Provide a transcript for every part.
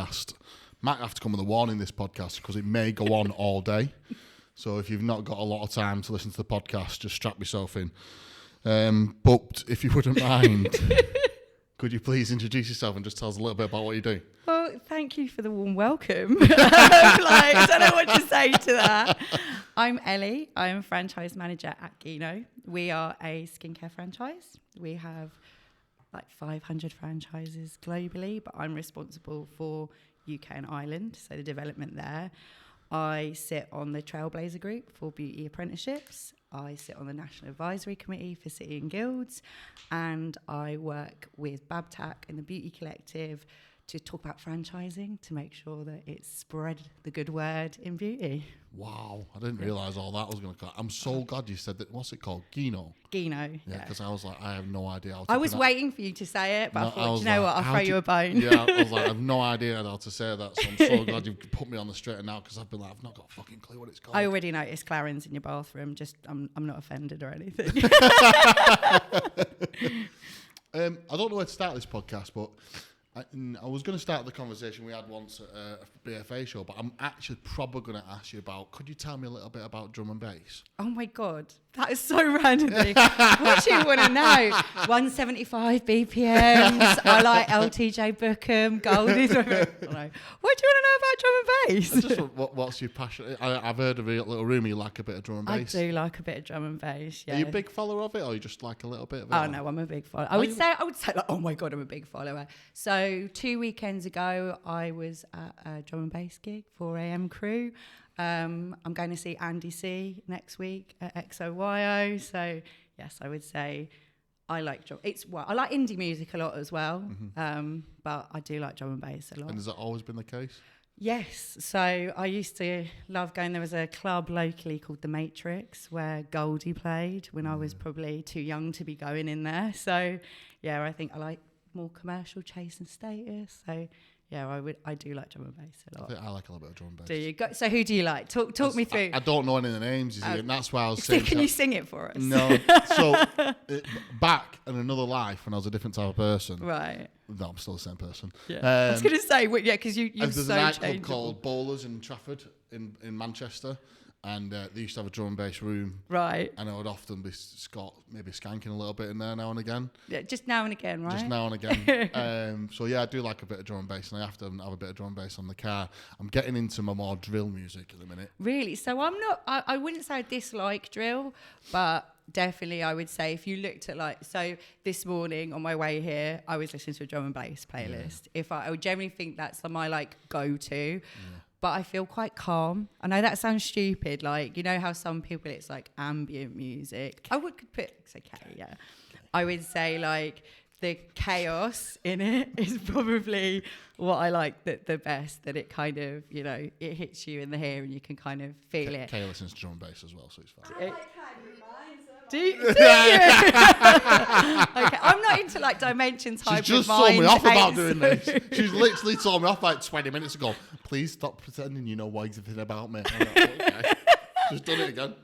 podcast might have to come with a warning, this podcast, because it may go on all day. So if you've not got a lot of time to listen to the podcast, just strap yourself in. But if you wouldn't mind, could you please introduce yourself and just tell us a little bit about what you do? Well, thank you for the warm welcome. I don't know what to say to that. I'm Ellie. I'm franchise manager at Guinot. We are a skincare franchise. We have like 500 franchises globally, but I'm responsible for UK and Ireland, so the development there. I sit on the Trailblazer Group for beauty apprenticeships. I sit on the National Advisory Committee for City and Guilds, and I work with Babtac and the Beauty Collective to talk about franchising, to make sure that it's spread the good word in beauty. Wow, I didn't realise all that was going to come. I'm so glad you said that. What's it called? Guinot? Guinot, Yeah, because I was like, I have no idea how to I was waiting for you to say it, but I thought, you like, know what, I'll throw you a bone. Yeah, I was like, I have no idea how to say that, so I'm so glad you've put me on the straight and now, because I've been like, I've not got a fucking clue what it's called. I already noticed Clarence in your bathroom, just I'm not offended or anything. I don't know where to start this podcast, but I was going to start the conversation we had once at a BFA show, but I'm actually probably going to ask you about, could you tell me a little bit about drum and bass? Oh my God, that is so random. What do you want to know? 175 BPMs, I like LTJ Bookham, Goldie. What do you want to know about drum and bass? Just, what's your passion? I've heard of a little rumour you like a bit of drum and bass. I do like a bit of drum and bass, yeah. Are you a big follower of it, or you just like a little bit of it? Oh no, I'm a big follower. I would say like, oh my God, I'm a big follower. So 2 weekends ago, I was at a drum and bass gig, 4 a.m. crew. I'm going to see Andy C next week at XOYO. So yes, I would say I like drum. I like indie music a lot as well, but I do like drum and bass a lot. And has that always been the case? Yes. So I used to love going. There was a club locally called The Matrix where Goldie played when I was probably too young to be going in there. So yeah, I think I like more commercial chase and status. So yeah, I do like drum and bass a lot. I like a little bit of drum and bass. Do you? So who do you like? Talk me through. I don't know any of the names, you see, and that's why I was saying. Can you sing it for us? No. So back in another life when I was a different type of person. Right. No, I'm still the same person. Yeah. I was going to say, yeah, because you're there's so a nightclub changeable. called Bowlers in Trafford in Manchester. And they used to have a drum and bass room. Right. And I would often be maybe skanking a little bit in there now and again. Yeah, just now and again, right? Just now and again. So yeah, I do like a bit of drum and bass, and I have to have a bit of drum and bass on the car. I'm getting into my more drill music at the minute. Really? So I'm not, I wouldn't say I dislike drill, but definitely I would say if you looked at so this morning on my way here, I was listening to a drum and bass playlist. Yeah. I would generally think that's my go-to. Yeah. But I feel quite calm. I know that sounds stupid. You know how some people, it's like ambient music. I would put, it's okay, yeah. I would say the chaos in it is probably what I like the best, that it kind of, it hits you in the hair and you can kind of feel it. Kay listens to drum and bass as well, so it's fine. Do you? Okay, I'm not into Dimensions Hybrid. She's just told me off about doing this. She's literally told me off 20 minutes ago. Please stop pretending you know everything about me. I'm like, okay. Just done it again.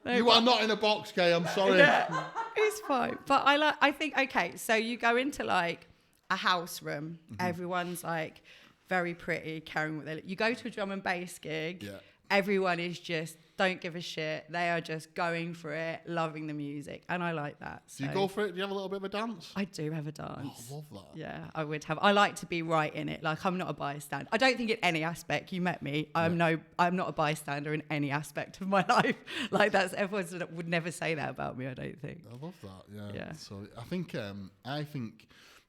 No, you are not in a box, Kay. I'm sorry. Yeah, it's fine. But I think, okay, so you go into a house room. Mm-hmm. Everyone's very pretty, carrying what they look. You go to a drum and bass gig. Yeah. Everyone is just don't give a shit. They are just going for it, loving the music, and I like that. So. Do you go for it? Do you have a little bit of a dance? I do have a dance. Oh, I love that. Yeah, I would have. I like to be right in it. I'm not a bystander. I don't think in any aspect. You met me. I'm not a bystander in any aspect of my life. That's everyone would never say that about me. I don't think. I love that. Yeah. So I think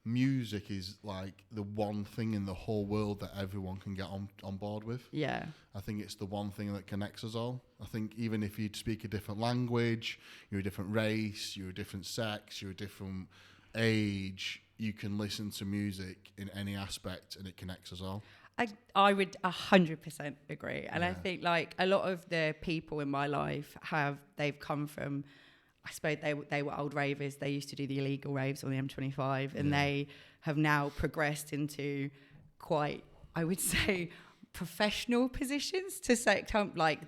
music is the one thing in the whole world that everyone can get on board with. Yeah. I think it's the one thing that connects us all. I think even if you speak a different language, you're a different race, you're a different sex, you're a different age, you can listen to music in any aspect and it connects us all. I would 100% agree. And I think a lot of the people in my life they've come from, I suppose they were old ravers. They used to do the illegal raves on the M25, and they have now progressed into quite, I would say, professional positions to say,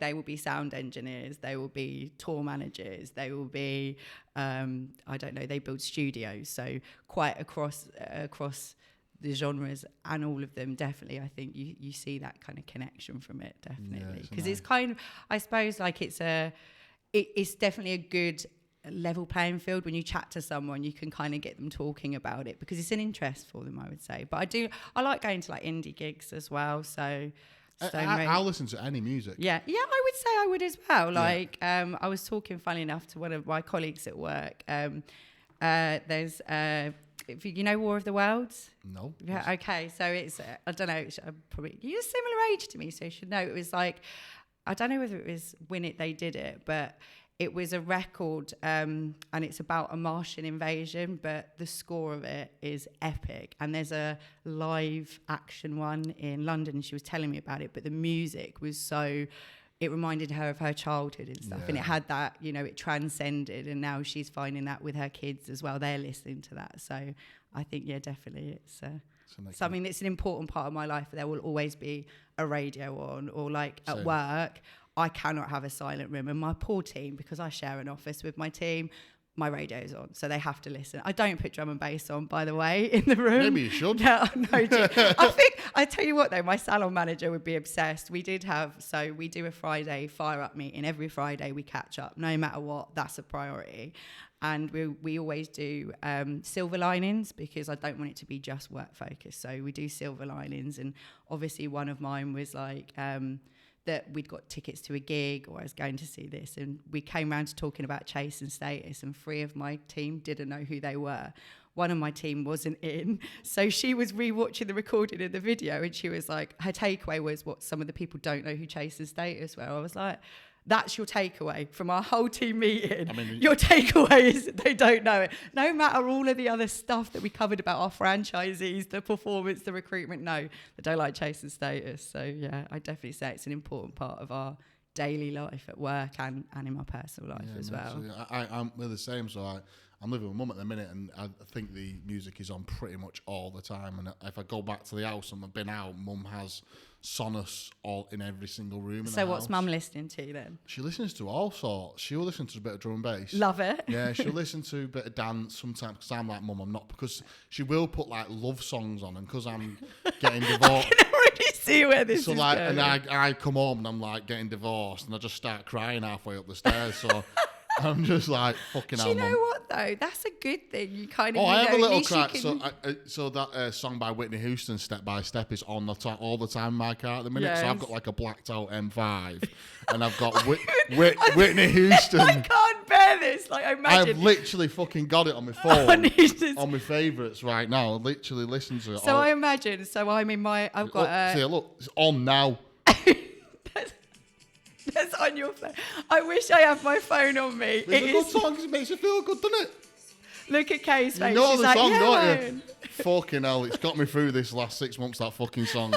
they will be sound engineers, they will be tour managers, they will be, I don't know, they build studios. So quite across the genres and all of them, definitely, I think you see that kind of connection from it, definitely. Because it's kind of, I suppose, like it's definitely a good level playing field. When you chat to someone, you can kind of get them talking about it because it's an interest for them, I would say. But I like going to like indie gigs as well, so I'll listen to any music. Yeah, I would say I would as well. Like, I was talking, funny enough, to one of my colleagues at work. There's, you know, War of the Worlds? No. Yeah, okay, so it's, I don't know, probably, you're a similar age to me, so you should know. It was like, I don't know whether it was when they did it, but it was a record, and it's about a Martian invasion, but the score of it is epic. And there's a live action one in London, and she was telling me about it, but the music was so, it reminded her of her childhood and stuff. And it had that, you know, it transcended, and now she's finding that with her kids as well. They're listening to that. So I think, yeah, definitely it's something that's an important part of my life. There will always be a radio on, or like at work, I cannot have a silent room. And my poor team, because I share an office with my team, my radio's on, so they have to listen. I don't put drum and bass on, by the way, in the room. Maybe you should. No, I tell you what though, my salon manager would be obsessed. We do a Friday fire up meeting. Every Friday we catch up, no matter what, that's a priority. And we always do silver linings, because I don't want it to be just work focused. So we do silver linings, and obviously one of mine was like, that we'd got tickets to a gig, or I was going to see this, and we came around to talking about Chase and Status, and 3 of my team didn't know who they were. One of my team wasn't in, so she was re-watching the recording of the video, and she was like, her takeaway was what some of the people don't know who Chase and Status were. I was like, that's your takeaway from our whole team meeting. I mean, your takeaway is that they don't know it. No matter all of the other stuff that we covered about our franchisees, the performance, the recruitment, no, they don't like Chase and Status. So yeah, I definitely say it's an important part of our daily life at work and in my personal life as well. I'm the same. So I'm living with mum at the minute, and I think the music is on pretty much all the time. And if I go back to the house and I've been out, mum has Sonos all in every single room in the house. So what's mum listening to then? She listens to all sorts. She'll listen to a bit of drum and bass. Love it. Yeah, she'll listen to a bit of dance sometimes, because I'm like, mum, I'm not, because she will put like love songs on, and because I'm getting divorced. I can already see where this is like, going. And I come home and I'm like getting divorced, and I just start crying halfway up the stairs. So I'm just like, fucking hell. Do you know what though? That's a good thing. You kind of. I have a little cry. So that song by Whitney Houston, Step by Step, is on all the time in my car at the minute. Yes. So I've got like a blacked out M5, and I've got Whitney Houston. I can't bear this. Like, I imagine. I've literally fucking got it on my phone, on my favourites right now. I literally listen to it. So I imagine. So I'm in my. I've got. Look, it's on now. That's on your phone. I wish I had my phone on me. It's a good song, 'cause it makes you feel good, doesn't it? Look at Kay's face. You know she's the like, song, yeah, don't you? Fucking hell, it's got me through this last 6 months, that fucking song.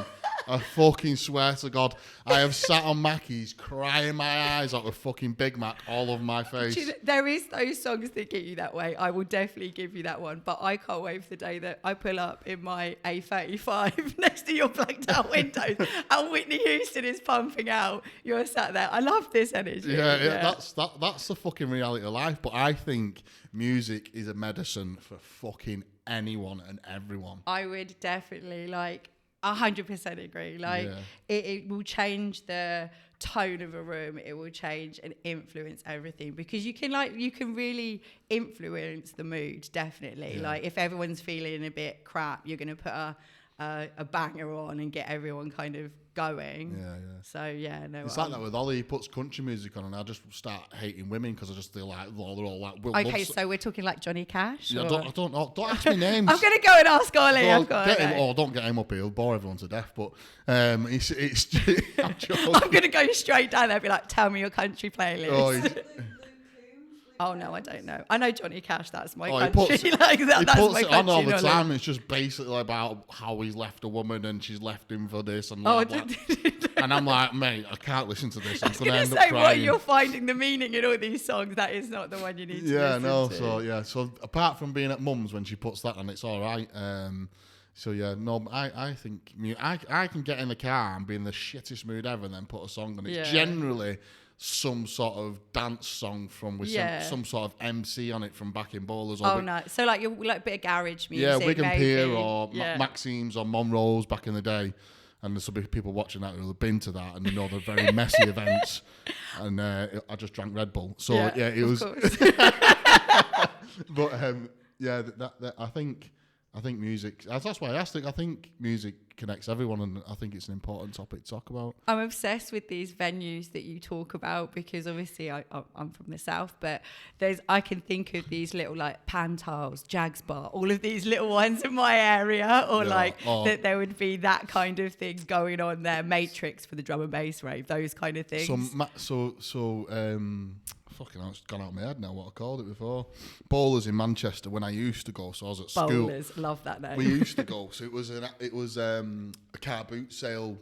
I fucking swear to God, I have sat on Mackey's crying my eyes out with fucking Big Mac all over my face. There is those songs that get you that way. I will definitely give you that one. But I can't wait for the day that I pull up in my A35 next to your blacked out windows and Whitney Houston is pumping out. You're sat there. I love this energy. Yeah. That's the fucking reality of life. But I think music is a medicine for fucking anyone and everyone. I would definitely 100% agree. It will change the tone of a room. It will change and influence everything, because you can really influence the mood. Definitely. Yeah. If everyone's feeling a bit crap, you're going to put a banger on and get everyone kind of going. Yeah. So yeah, no. It's like that with Ollie. He puts country music on, and I just start hating women because I just feel like they're all like. Okay, so we're talking like Johnny Cash. Yeah, I don't know. Don't ask me names. I'm gonna go and ask Ollie. Don't get him up here. He'll bore everyone to death. But it's I'm gonna go straight down there and be like, tell me your country playlist. Oh no, I don't know. I know Johnny Cash. That's my country. He that's puts it on all the knowledge. time. It's just basically about how he's left a woman and she's left him for this and and I'm like, mate, I can't listen to this. I'm going to end up crying. What you're finding the meaning in all these songs, that is not the one you need to listen to. So apart from being at mum's when she puts that on, it's all right. I think I can get in the car and be in the shittest mood ever and then put a song on. It's generally some sort of dance song with some sort of MC on it from back in Bowlers. Or no. So like a bit of garage music. Yeah, Wigan maybe. Pier or Maxime's or Monroe's back in the day. And there's some people watching that who have been to that and they know the very messy events. And I just drank Red Bull. So it was. But I think music. That's why I asked it. I think music connects everyone, and I think it's an important topic to talk about. I'm obsessed with these venues that you talk about because obviously I'm from the south, but I can think of these little like Pantiles, Jags Bar, all of these little ones in my area, or that there would be that kind of thing going on there. Matrix for the drum and bass rave, those kind of things. Fucking hell, it's gone out of my head now what I called it before. Bowlers in Manchester when I used to go, so I was at school. Bowlers, love that name. We used to go, so it was a car boot sale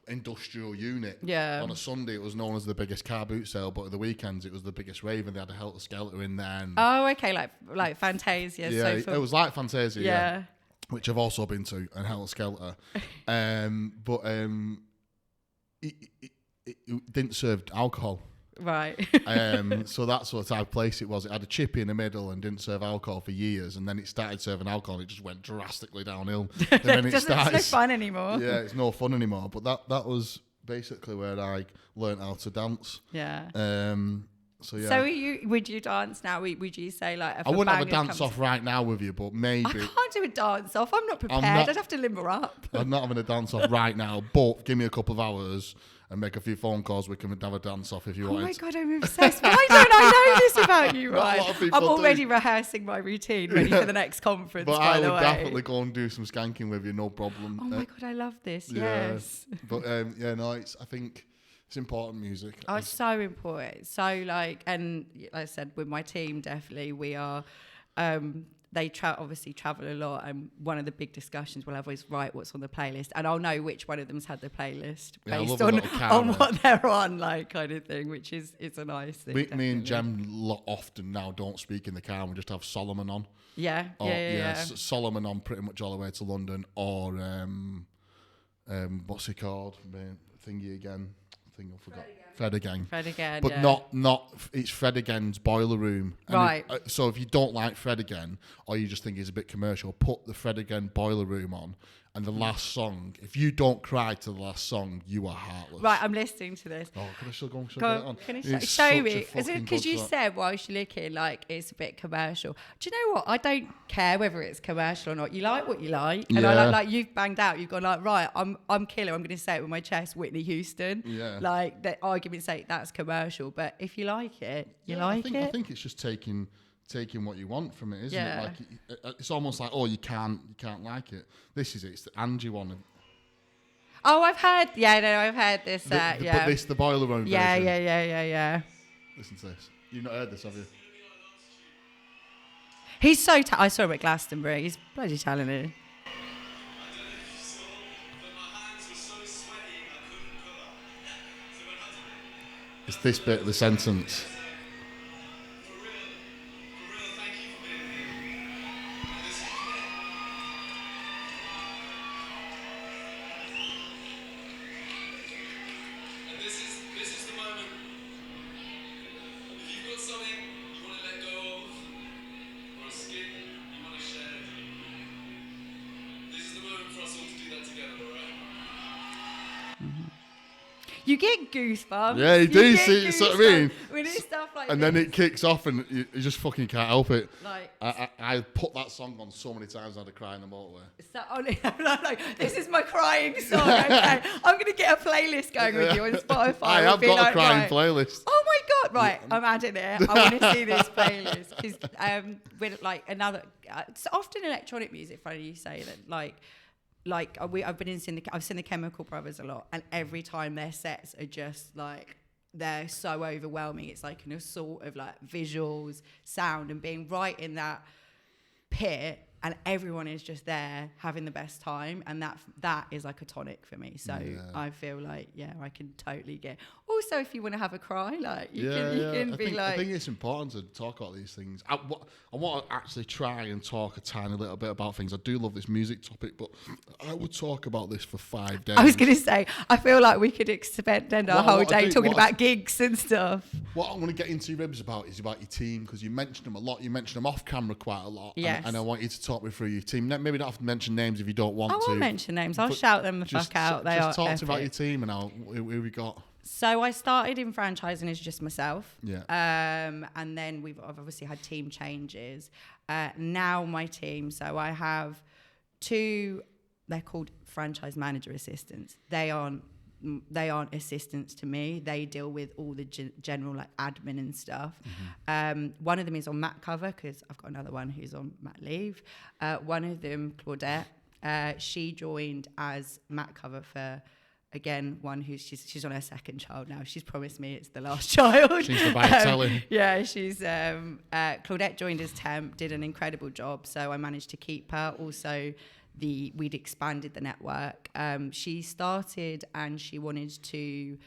industrial unit. Yeah. On a Sunday, it was known as the biggest car boot sale, but at the weekends, it was the biggest rave, and they had a Helter Skelter in there. Oh, okay, like Fantasia. Yeah, it was like Fantasia, yeah. Which I've also been to, and Helter Skelter. It didn't serve alcohol. Right. So that's what type of place it was. It had a chippy in the middle and didn't serve alcohol for years, and then it started serving alcohol and it just went drastically downhill. And then it's no fun anymore. Yeah, it's no fun anymore. But that was basically where I learnt how to dance. Yeah. So yeah. So would you dance now? Would you say like? I wouldn't have a dance off right now with you, but maybe. I can't do a dance off. I'm not prepared. I'd have to limber up. I'm not having a dance off right now, but give me a couple of hours and make a few phone calls. We can have a dance off if you want. Oh my God, I'm obsessed. Why don't I know this about you, Ryan? I'm already rehearsing my routine, ready for the next conference. But I would way. definitely go and do some skanking with you, no problem. Oh my God, I love this. Yeah. Yes. But I think it's important music. Oh, it's so important. So and like I said, with my team, definitely we are. They obviously travel a lot, and one of the big discussions we'll have is what's on the playlist, and I'll know which one of them's had the playlist based on what they're on, like kind of thing, which is a nice thing. Me and Jem often now don't speak in the car, and we just have Solomon on. Yeah. Solomon on pretty much all the way to London, or what's he called? Thingy again. I think I forgot. Fred again. But not it's Fred Again's Boiler Room. And right. So if you don't like Fred Again, or you just think he's a bit commercial, put the Fred Again Boiler Room on. And the last song, if you don't cry to the last song, you are heartless. Right, I'm listening to this. Oh, can I still go and get it on? Can you show me? Because you said whilst you're looking, like, it's a bit commercial. Do you know what? I don't care whether it's commercial or not. You like what you like. And I like you've banged out. You've gone like, right, I'm killer. I'm going to say it with my chest, Whitney Houston. Yeah. Like, the argument's sake, that's commercial. But if you like it, I think it's just taking what you want from it, isn't it? Like it's almost like, oh, you can't like it. This is it. It's the Angie one. Oh, I've heard. Yeah, no, I've heard this. But this the Boiler Room version. Yeah. Listen to this. You've not heard this, have you? He's so. I saw him at Glastonbury. He's bloody talented. It's this bit of the sentence. You get goosebumps. Yeah, you do see what I mean. When it's stuff like and this. then it kicks off, and you just fucking can't help it. Like I put that song on so many times I had to cry in the motorway. This is my crying song. Okay, I'm gonna get a playlist going with you on Spotify. I have got a crying playlist. Oh my God! Right, I'm adding it. I want to see this playlist because with like another. It's often electronic music. Funny you say that. I've seen the Chemical Brothers a lot, and every time their sets are just like they're so overwhelming. It's like an assault of like visuals, sound, and being right in that pit and everyone is just there having the best time, and that is like a tonic for me. So I feel like I can totally get. Also, if you want to have a cry, like you can be like. I think it's important to talk about these things. I want to actually try and talk a tiny little bit about things. I do love this music topic, but I would talk about this for 5 days. I was going to say, I feel like we could spend our whole day talking about gigs and stuff. What I want to get into your ribs about is about your team, because you mentioned them a lot. You mentioned them off camera quite a lot. Yes. And I want you to talk me through your team. Maybe not have to mention names if you don't want to. I won't mention names. I'll shout them the fuck out. Just talk to me about your team and who we got. So I started in franchising as just myself. Yeah. And then I've obviously had team changes. Now my team, so I have 2, they're called franchise manager assistants. They aren't assistants to me. They deal with all the general like admin and stuff. One of them is on mat cover because I've got another one who's on mat leave. One of them, Claudette, she joined as mat cover for, again, one who's she's on her second child now. She's promised me it's the last child. She's the telling. Yeah, she's Claudette joined as temp, did an incredible job. So I managed to keep her. Also, we'd expanded the network. She started and she wanted to.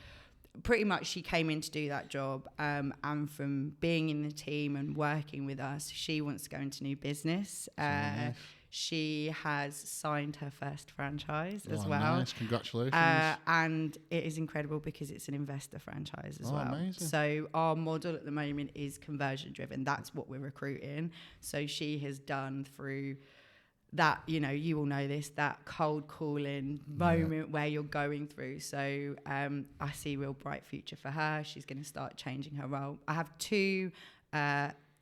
Pretty much, she came in to do that job, and from being in the team and working with us, she wants to go into new business. Nice. She has signed her first franchise as well. Nice, congratulations. And it is incredible because it's an investor franchise as well. Amazing. So our model at the moment is conversion driven. That's what we're recruiting. So she has done through that, you all know this, that cold calling moment where you're going through. So I see a real bright future for her. She's going to start changing her role. I have 2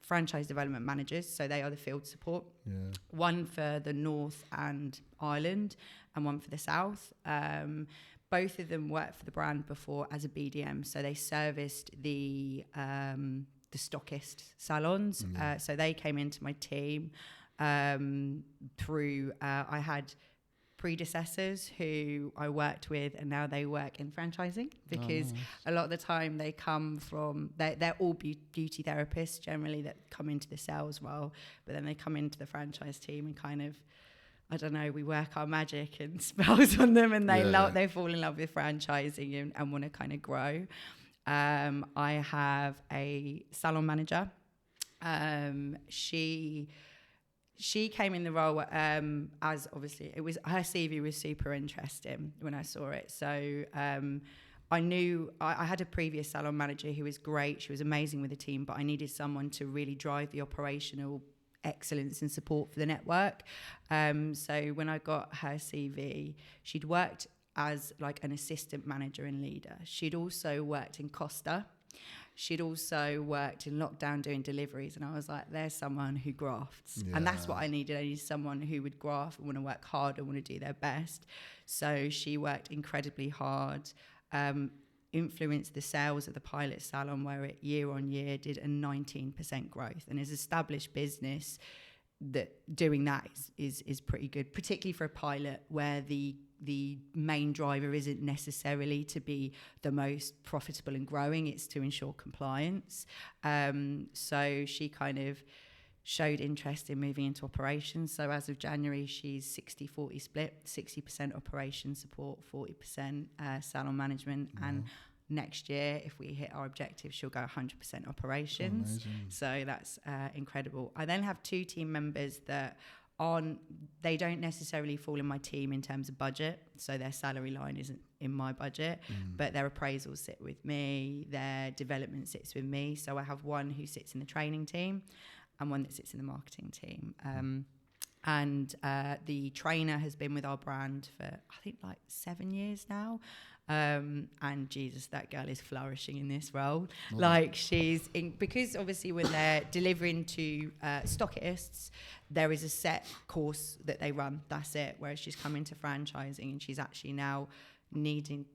franchise development managers, so they are the field support. One for the North and Ireland and one for the South. Both of them worked for the brand before as a BDM, so they serviced the stockist salons. So they came into my team through I had predecessors who I worked with, and now they work in franchising because a lot of the time they come from they're all beauty therapists generally that come into the sales role, but then they come into the franchise team and kind of, I don't know, we work our magic and spells on them, and they fall in love with franchising and want to kind of grow. I have a salon manager. She came in the role as, obviously, it was her CV was super interesting when I saw it. So I knew I had a previous salon manager who was great. She was amazing with the team, but I needed someone to really drive the operational excellence and support for the network. So when I got her CV, she'd worked as like an assistant manager and leader. She'd also worked in Costa. She'd also worked in lockdown doing deliveries, and I was like, there's someone who grafts. And that's what I needed. I needed someone who would graft and want to work hard and want to do their best. So she worked incredibly hard, influenced the sales of the pilot salon, where it year on year did a 19% growth. And as established business, that doing that is pretty good, particularly for a pilot where the main driver isn't necessarily to be the most profitable and growing, it's to ensure compliance. So she kind of showed interest in moving into operations. So as of January, she's 60-40 split, 60% operation support, 40% salon management. And next year, if we hit our objective, she'll go 100% operations. So that's incredible. I then have 2 team members that they don't necessarily fall in my team in terms of budget, so their salary line isn't in my budget, but their appraisals sit with me, their development sits with me. So I have one who sits in the training team and one that sits in the marketing team. And the trainer has been with our brand for, I think, like 7 years now. And Jesus, that girl is flourishing in this role. Like because obviously when they're delivering to stockists, there is a set course that they run. That's it. Whereas she's come into franchising and she's actually now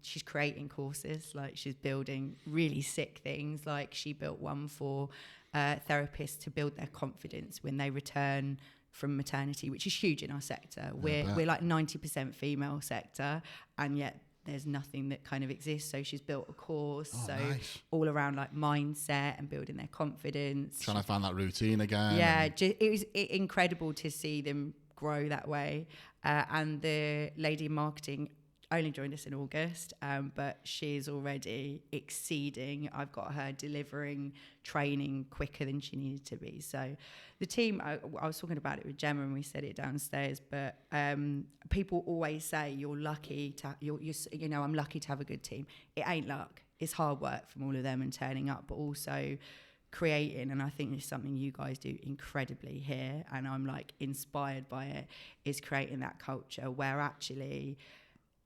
she's creating courses. Like she's building really sick things. Like she built one for therapists to build their confidence when they return from maternity, which is huge in our sector. We're like 90% female sector, and yet there's nothing that kind of exists. So she's built a course, Nice. all around like mindset and building their confidence. Trying to find that routine again. Yeah, it was incredible to see them grow that way. And the lady in marketing only joined us in August, but she's already exceeding. I've got her delivering training quicker than she needed to be. So the team, I was talking about it with Gemma and we said it downstairs, but people always say you're lucky to, I'm lucky to have a good team. It ain't luck. It's hard work from all of them and turning up, but also creating, and I think it's something you guys do incredibly here, and I'm like inspired by it, is creating that culture where actually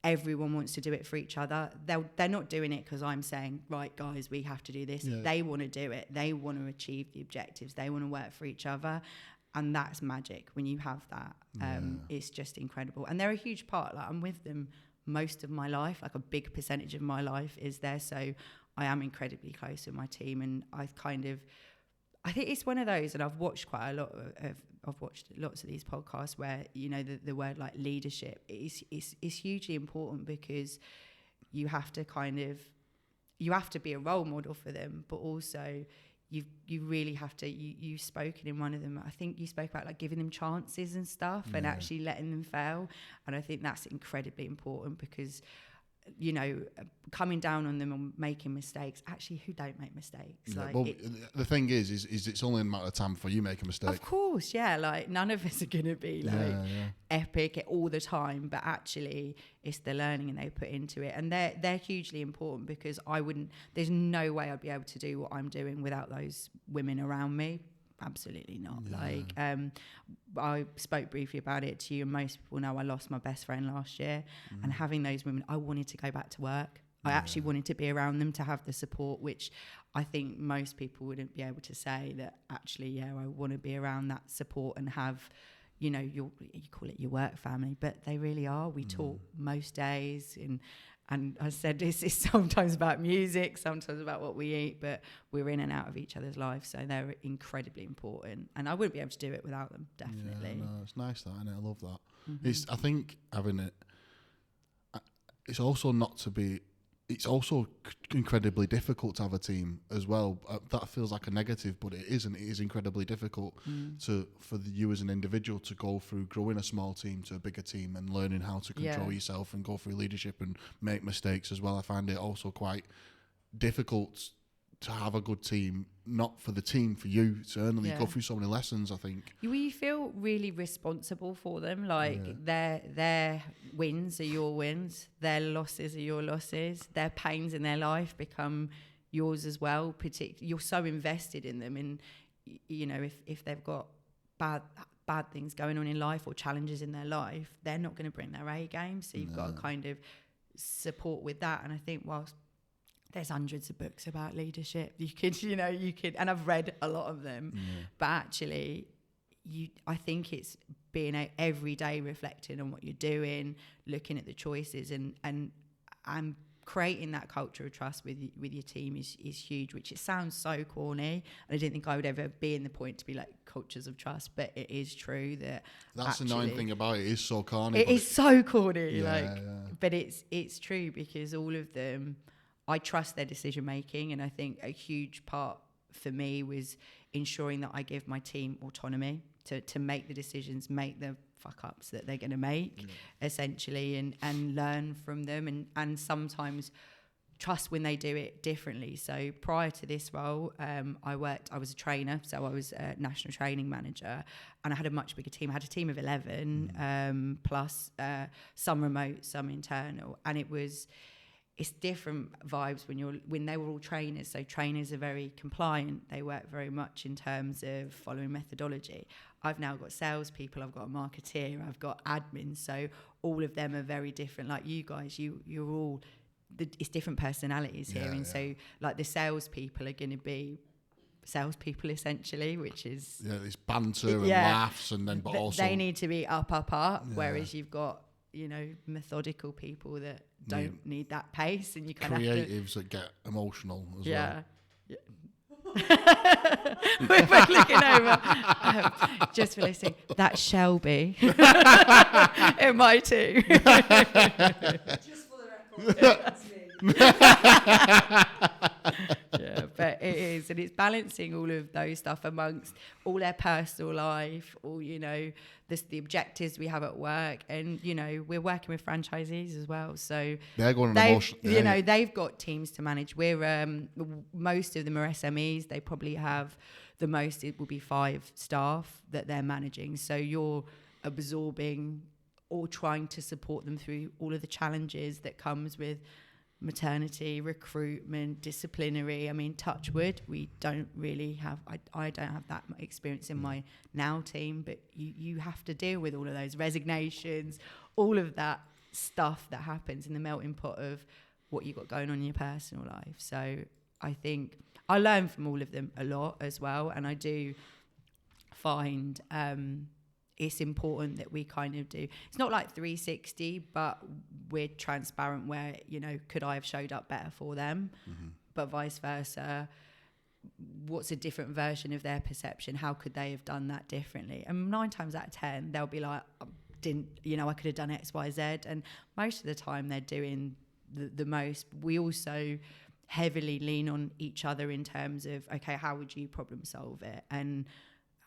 everyone wants to do it for each other. They're not doing it because I'm saying, right, guys, we have to do this. Yeah. They want to do it. They want to achieve the objectives. They want to work for each other. And that's magic. When you have that, it's just incredible. And they're a huge part. Like, I'm with them most of my life. Like, a big percentage of my life is there. So I am incredibly close with my team. And I think it's one of those, and I've watched quite a lot I've watched lots of these podcasts where, the word like leadership is hugely important, because you have to be a role model for them, but also you really have to, you've spoken in one of them, I think you spoke about like giving them chances and stuff and actually letting them fail. And I think that's incredibly important, because coming down on them and making mistakes. Actually, who don't make mistakes? Yeah, the thing is it's only a matter of time before you make a mistake. Of course, yeah. Like, none of us are going to be epic all the time, but actually it's the learning and they put into it, and they're hugely important, because there's no way I'd be able to do what I'm doing without those women around me. Absolutely not. I spoke briefly about it to you, and most people know I lost my best friend last year, and having those women, I wanted to go back to work. I actually wanted to be around them, to have the support, which I think most people wouldn't be able to say, that actually, I want to be around that support and have, you call it your work family, but they really are. We talk most days, and I said this is sometimes about music, sometimes about what we eat, but we're in and out of each other's lives, so they're incredibly important. And I wouldn't be able to do it without them, definitely. Yeah, no, it's nice that, and I love that. I think having it, it's also incredibly difficult to have a team as well. That feels like a negative, but it isn't. It is incredibly difficult for you as an individual to go through growing a small team to a bigger team and learning how to control yourself and go through leadership and make mistakes as well. I find it also quite difficult to have a good team, not for the team, for you, certainly. You go through so many lessons, I think. You feel really responsible for them. Like, their wins are your wins, their losses are your losses, their pains in their life become yours as well. You're so invested in them, and if they've got bad things going on in life or challenges in their life, they're not going to bring their A game. So you've got to kind of support with that. And I think whilst there's hundreds of books about leadership, you could, and I've read a lot of them, but actually I think it's being every day reflecting on what you're doing, looking at the choices, and creating that culture of trust with your team is huge, which it sounds so corny, and I didn't think I would ever be in the point to be like cultures of trust, but it is true that's the annoying thing about it. It is so corny. It is so corny, but it's true, because all of them, I trust their decision making, and I think a huge part for me was ensuring that I give my team autonomy to make the decisions, make the fuck ups that they're going to make, essentially, and learn from them, and sometimes trust when they do it differently. So prior to this role, I was a trainer, so I was a national training manager, and I had a much bigger team. I had a team of 11 plus some remote, some internal, and it's different vibes when they were all trainers. So trainers are very compliant. They work very much in terms of following methodology. I've now got salespeople, I've got a marketeer, I've got admins. So all of them are very different. Like you guys, you're all, it's different personalities here. So like the salespeople are going to be salespeople essentially, which is... Yeah, there's banter and laughs, and then, but also... They need to be up, whereas you've got, methodical people that don't need that pace, and you kind of creatives that get emotional as well. We're both looking over. Just for listening, that's Shelby in my team. Just for the record. That's me. Yeah, but it is, and it's balancing all of those stuff amongst all their personal life, all the objectives we have at work, and we're working with franchisees as well, so they're going on emotion. They've got teams to manage. We're most of them are SMEs. They probably have the most. It will be 5 staff that they're managing. So you're absorbing or trying to support them through all of the challenges that comes with maternity, recruitment, disciplinary. I mean, touch wood, we don't really have, I don't have that experience in my now team, but you have to deal with all of those resignations, all of that stuff that happens in the melting pot of what you've got going on in your personal life. So I think I learn from all of them a lot as well, and I do find it's important that we kind of do. It's not like 360, but we're transparent where, could I have showed up better for them? Mm-hmm. But vice versa, what's a different version of their perception? How could they have done that differently? And 9 times out of 10, they'll be like, I could have done X, Y, Z. And most of the time they're doing the most. We also heavily lean on each other in terms of, okay, how would you problem solve it? And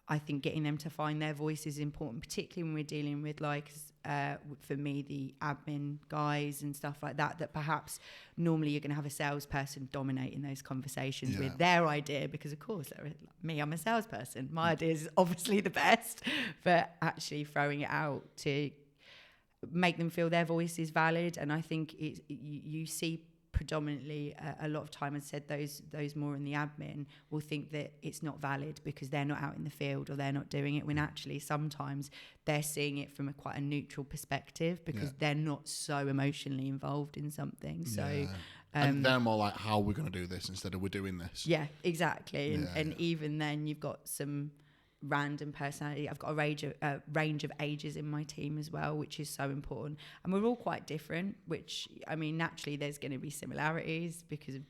I think getting them to find their voice is important, particularly when we're dealing with, for me, the admin guys and stuff like that, that perhaps normally you're going to have a salesperson dominating those conversations with their idea, because, of course, I'm a salesperson. My idea is obviously the best, but actually throwing it out to make them feel their voice is valid. And I think you see predominantly a lot of time, I said those more in the admin will think that it's not valid because they're not out in the field or they're not doing it, when actually sometimes they're seeing it from quite a neutral perspective because they're not so emotionally involved in something. So and they're more like, how are we going to do this instead of we're doing this. Yeah, exactly. And even then you've got some random personality. I've got a range of ages in my team as well, which is so important, and we're all quite different, which, I mean, naturally there's going to be similarities because of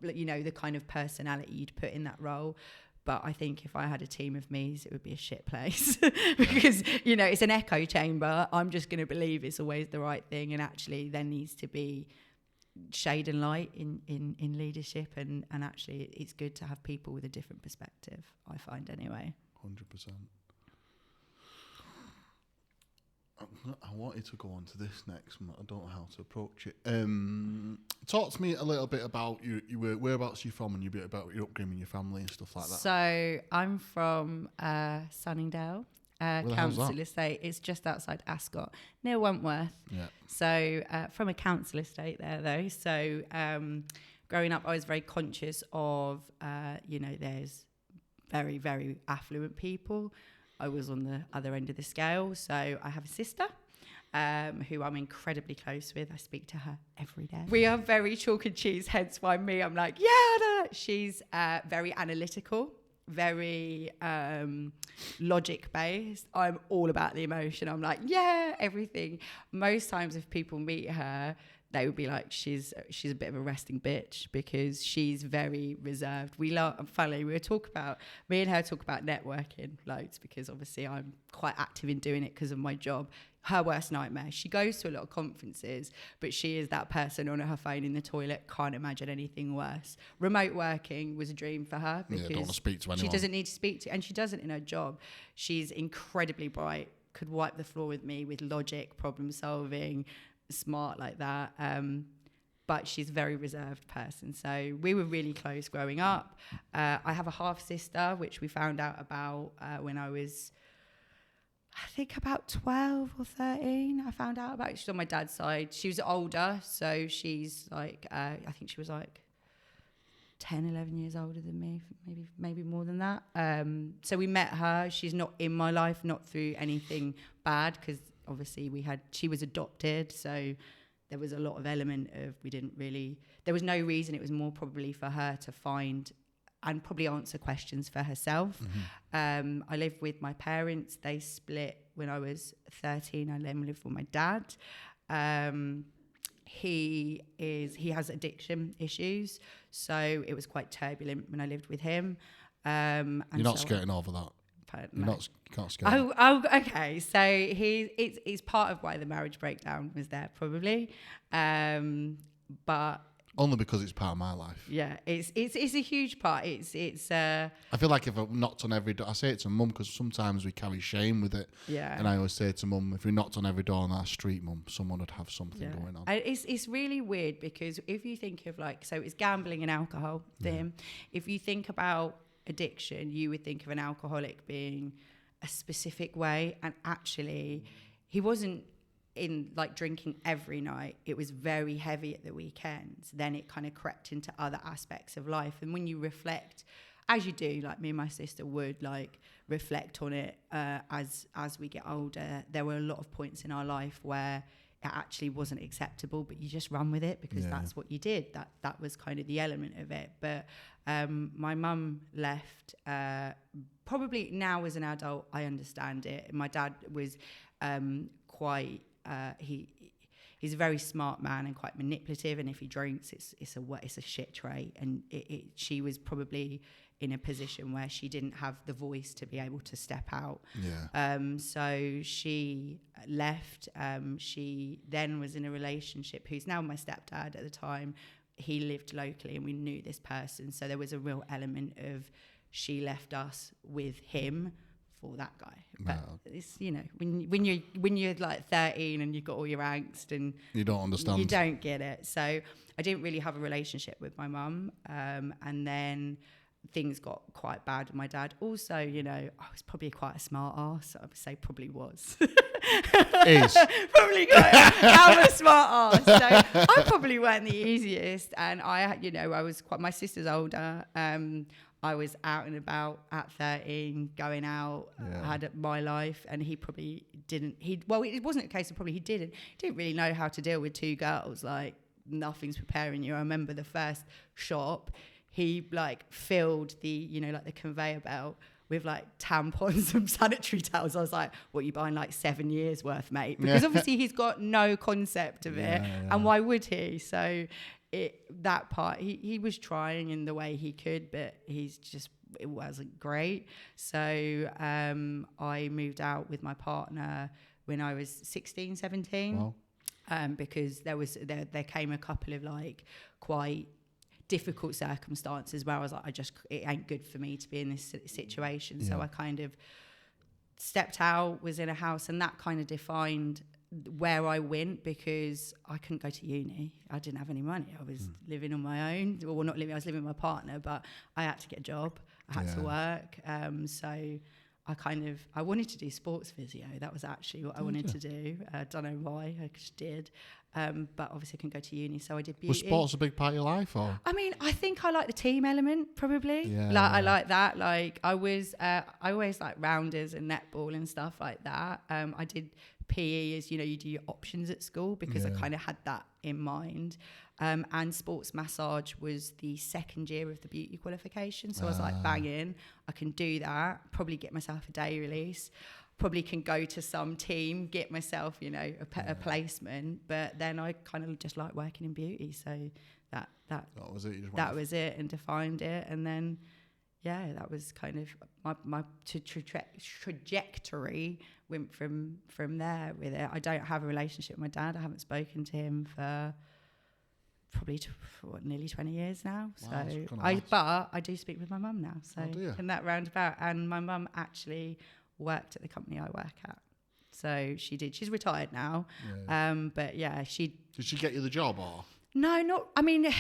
the kind of personality you'd put in that role. But I think if I had a team of me's, it would be a shit place because it's an echo chamber. I'm just going to believe it's always the right thing, and actually there needs to be shade and light in leadership, and actually it's good to have people with a different perspective, I find, anyway. 100%. I wanted to go on to this next, but I don't know how to approach it. Talk to me a little bit about whereabouts you're from and a bit about your upbringing, your family and stuff like that. So I'm from Sunningdale Council Estate. It's just outside Ascot, near Wentworth. Yeah. So from a council estate there, though. So growing up, I was very conscious of, there's very, very affluent people. I was on the other end of the scale. So I have a sister who I'm incredibly close with. I speak to her every day. We are very chalk and cheese, hence why I'm like, she's very analytical, very logic-based. I'm all about the emotion. I'm like, everything. Most times if people meet her, they would be like, she's a bit of a resting bitch because she's very reserved. Me and her talk about networking loads because obviously I'm quite active in doing it because of my job. Her worst nightmare. She goes to a lot of conferences, but she is that person on her phone in the toilet, can't imagine anything worse. Remote working was a dream for her because don't want to speak to anyone. She doesn't need to speak to, and she doesn't in her job. She's incredibly bright, could wipe the floor with me with logic, problem solving, smart like that, but she's a very reserved person. So we were really close growing up. I have a half sister, which we found out about when I was, I think, about 12 or 13. I found out about it. She's on my dad's side. She was older, so she's like, I think she was like 10, 11 years older than me, maybe more than that. So we met her. She's not in my life, not through anything bad, because obviously she was adopted, so there was a lot of element of there was no reason. It was more probably for her to find and probably answer questions for herself. Mm-hmm. I lived with my parents. They split when I was 13. I then lived with my dad. He has addiction issues, so it was quite turbulent when I lived with him. You're not skirting over that. You can't scare. Okay. So it's part of why the marriage breakdown was there, probably. But only because it's part of my life. Yeah, it's a huge part. It's. I feel like if I knocked on every door, I say it to mum because sometimes we carry shame with it. Yeah. And I always say to mum, if we knocked on every door on that street, mum, someone would have something going on. It's really weird because if you think of so it's gambling and alcohol to him. If you think about addiction, you would think of an alcoholic being a specific way, and actually, he wasn't in drinking every night. It was very heavy at the weekends. Then it kind of crept into other aspects of life. And when you reflect, as you do, like me and my sister would reflect on it as we get older, there were a lot of points in our life where it actually wasn't acceptable, but you just run with it because that's what you did. That was kind of the element of it. But my mum left, probably now as an adult, I understand it. My dad was quite, he's a very smart man and quite manipulative, and if he drinks, it's a shit trait. And she was probably in a position where she didn't have the voice to be able to step out. So she left. She then was in a relationship who's now my stepdad. At the time, he lived locally and we knew this person, so there was a real element of she left us with him for that guy. But it's, when you're 13 and you've got all your angst and you don't understand, you don't get it. So I didn't really have a relationship with my mum, and then things got quite bad with my dad. Also, I was probably quite a smart ass. I would say probably was. Is. Probably I'm a smart ass. So I probably weren't the easiest. And I was my sister's older. I was out and about at 13, going out. I had my life, and he probably didn't. It wasn't a case of probably he didn't really know how to deal with two girls. Nothing's preparing you. I remember the first shop, he filled the the conveyor belt with tampons and sanitary towels. I was like, what, you buying 7 years worth, mate? Because obviously he's got no concept of it, and why would he? So that part, he was trying in the way he could, but it wasn't great. So I moved out with my partner when I was 16, 17. Wow. Because there came a couple of quite difficult circumstances where I was like, it ain't good for me to be in this situation. So I kind of stepped out, was in a house, and that kind of defined where I went, because I couldn't go to uni. I didn't have any money. I was living on my own. Well, not living, I was living with my partner, but I had to get a job. I had to work. So I wanted to do sports physio. That was actually what I wanted to do. I don't know why, I just did. But obviously I couldn't go to uni, so I did beauty. Was sports a big part of your life, or? I mean, I think I like the team element, probably. I like that. I always like rounders and netball and stuff like that. I did PE as, you do your options at school, because I kind of had that in mind. And sports massage was the second year of the beauty qualification. So I was like, banging, I can do that, probably get myself a day release, probably can go to some team, get myself, a placement. But then I kind of just like working in beauty. So that was it. That was it, and defined it. And then, that was kind of my trajectory went from there with it. I don't have a relationship with my dad. I haven't spoken to him for probably nearly 20 years now. Wow, so but I do speak with my mum now. So in that roundabout, and my mum actually worked at the company I work at. So she did. She's retired now. But she. Did she get you the job, or? No, not. I mean,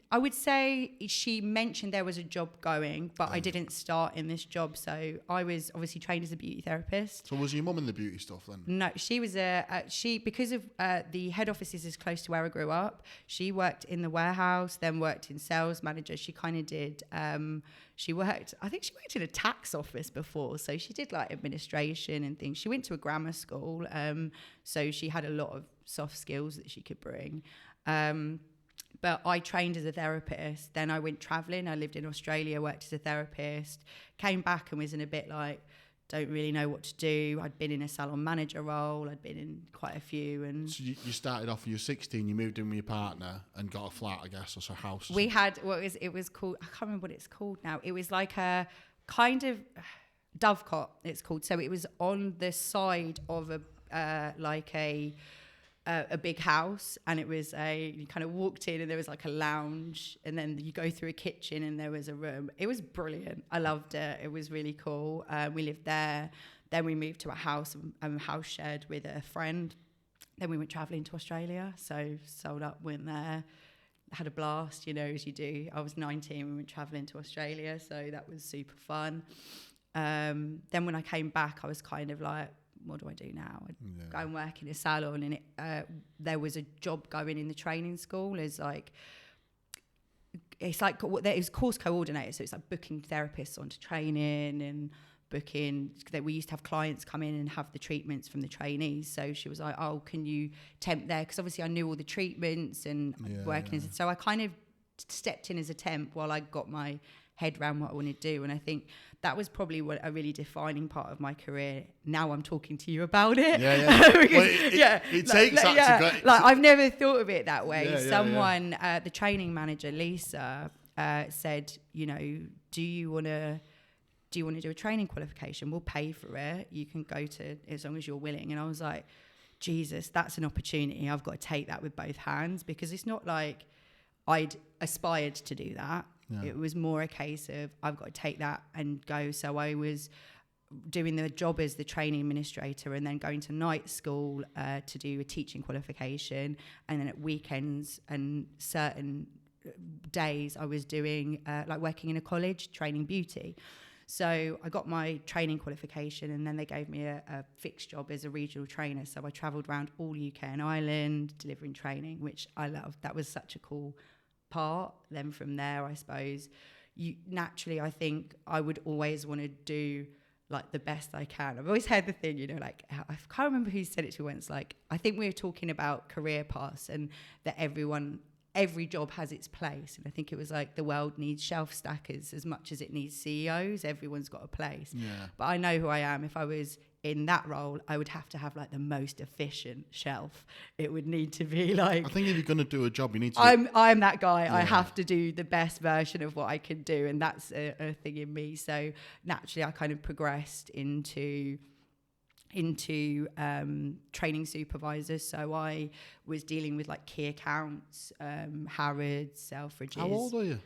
I would say she mentioned there was a job going, but I didn't start in this job. So I was obviously trained as a beauty therapist. So was your mum in the beauty stuff then? No, she was because of the head office is close to where I grew up. She worked in the warehouse, then worked in sales manager. She kind of did. I think she worked in a tax office before. So she did administration and things. She went to a grammar school. So she had a lot of soft skills that she could bring. But I trained as a therapist. Then I went travelling. I lived in Australia, worked as a therapist, came back and was in a bit don't really know what to do. I'd been in a salon manager role. I'd been in quite a few. And so you started off when you were 16, you moved in with your partner and got a flat, I guess, or a house. We had, it was called, I can't remember what it's called now. It was like a kind of, Dovecot, it's called. So it was on the side of a big house, and it was you kind of walked in and there was like a lounge, and then you go through a kitchen and there was a room. It was brilliant. I loved it. It was really cool. We lived there. Then we moved to a house shared with a friend. Then we went travelling to Australia. So sold up, went there, had a blast, as you do. I was 19, we went travelling to Australia, so that was super fun. Then when I came back, I was kind of like, what do I do now? I'd go and work in a salon, and there was a job going in the training school as like, it's like, it was course coordinator, so it's like booking therapists onto training and booking. We used to have clients come in and have the treatments from the trainees, so she was like, oh, can you temp there? Because obviously I knew all the treatments and working so I kind of stepped in as a temp while I got my head around what I wanted to do. And I think that was probably a really defining part of my career. Now I'm talking to you about it. It takes that to I've never thought of it that way. Someone, the training manager, Lisa, said, do you want to do a training qualification? We'll pay for it. You can go to, as long as you're willing. And I was like, Jesus, that's an opportunity. I've got to take that with both hands, because it's not like I'd aspired to do that. Yeah. It was more a case of I've got to take that and go. So I was doing the job as the training administrator, and then going to night school to do a teaching qualification. And then at weekends and certain days I was doing like working in a college, training beauty. So I got my training qualification, and then they gave me a fixed job as a regional trainer. So I travelled around all UK and Ireland delivering training, which I loved. That was such a cool part. Then from there, I suppose, naturally, I think I would always want to do like the best I can. I've always had the thing, like, I can't remember who said it to me once, like, I think we were talking about career paths and that every job has its place. And I think it was like the world needs shelf stackers as much as it needs CEOs. Everyone's got a place. Yeah. But I know who I am. If I was in that role, I would have to have like the most efficient shelf. It would need to be like, I think if you're going to do a job, you need to. I'm that guy. Yeah. I have to do the best version of what I can do. And that's a thing in me. So naturally I kind of progressed into training supervisors. So I was dealing with like key accounts, Harrods, Selfridges. How old are you?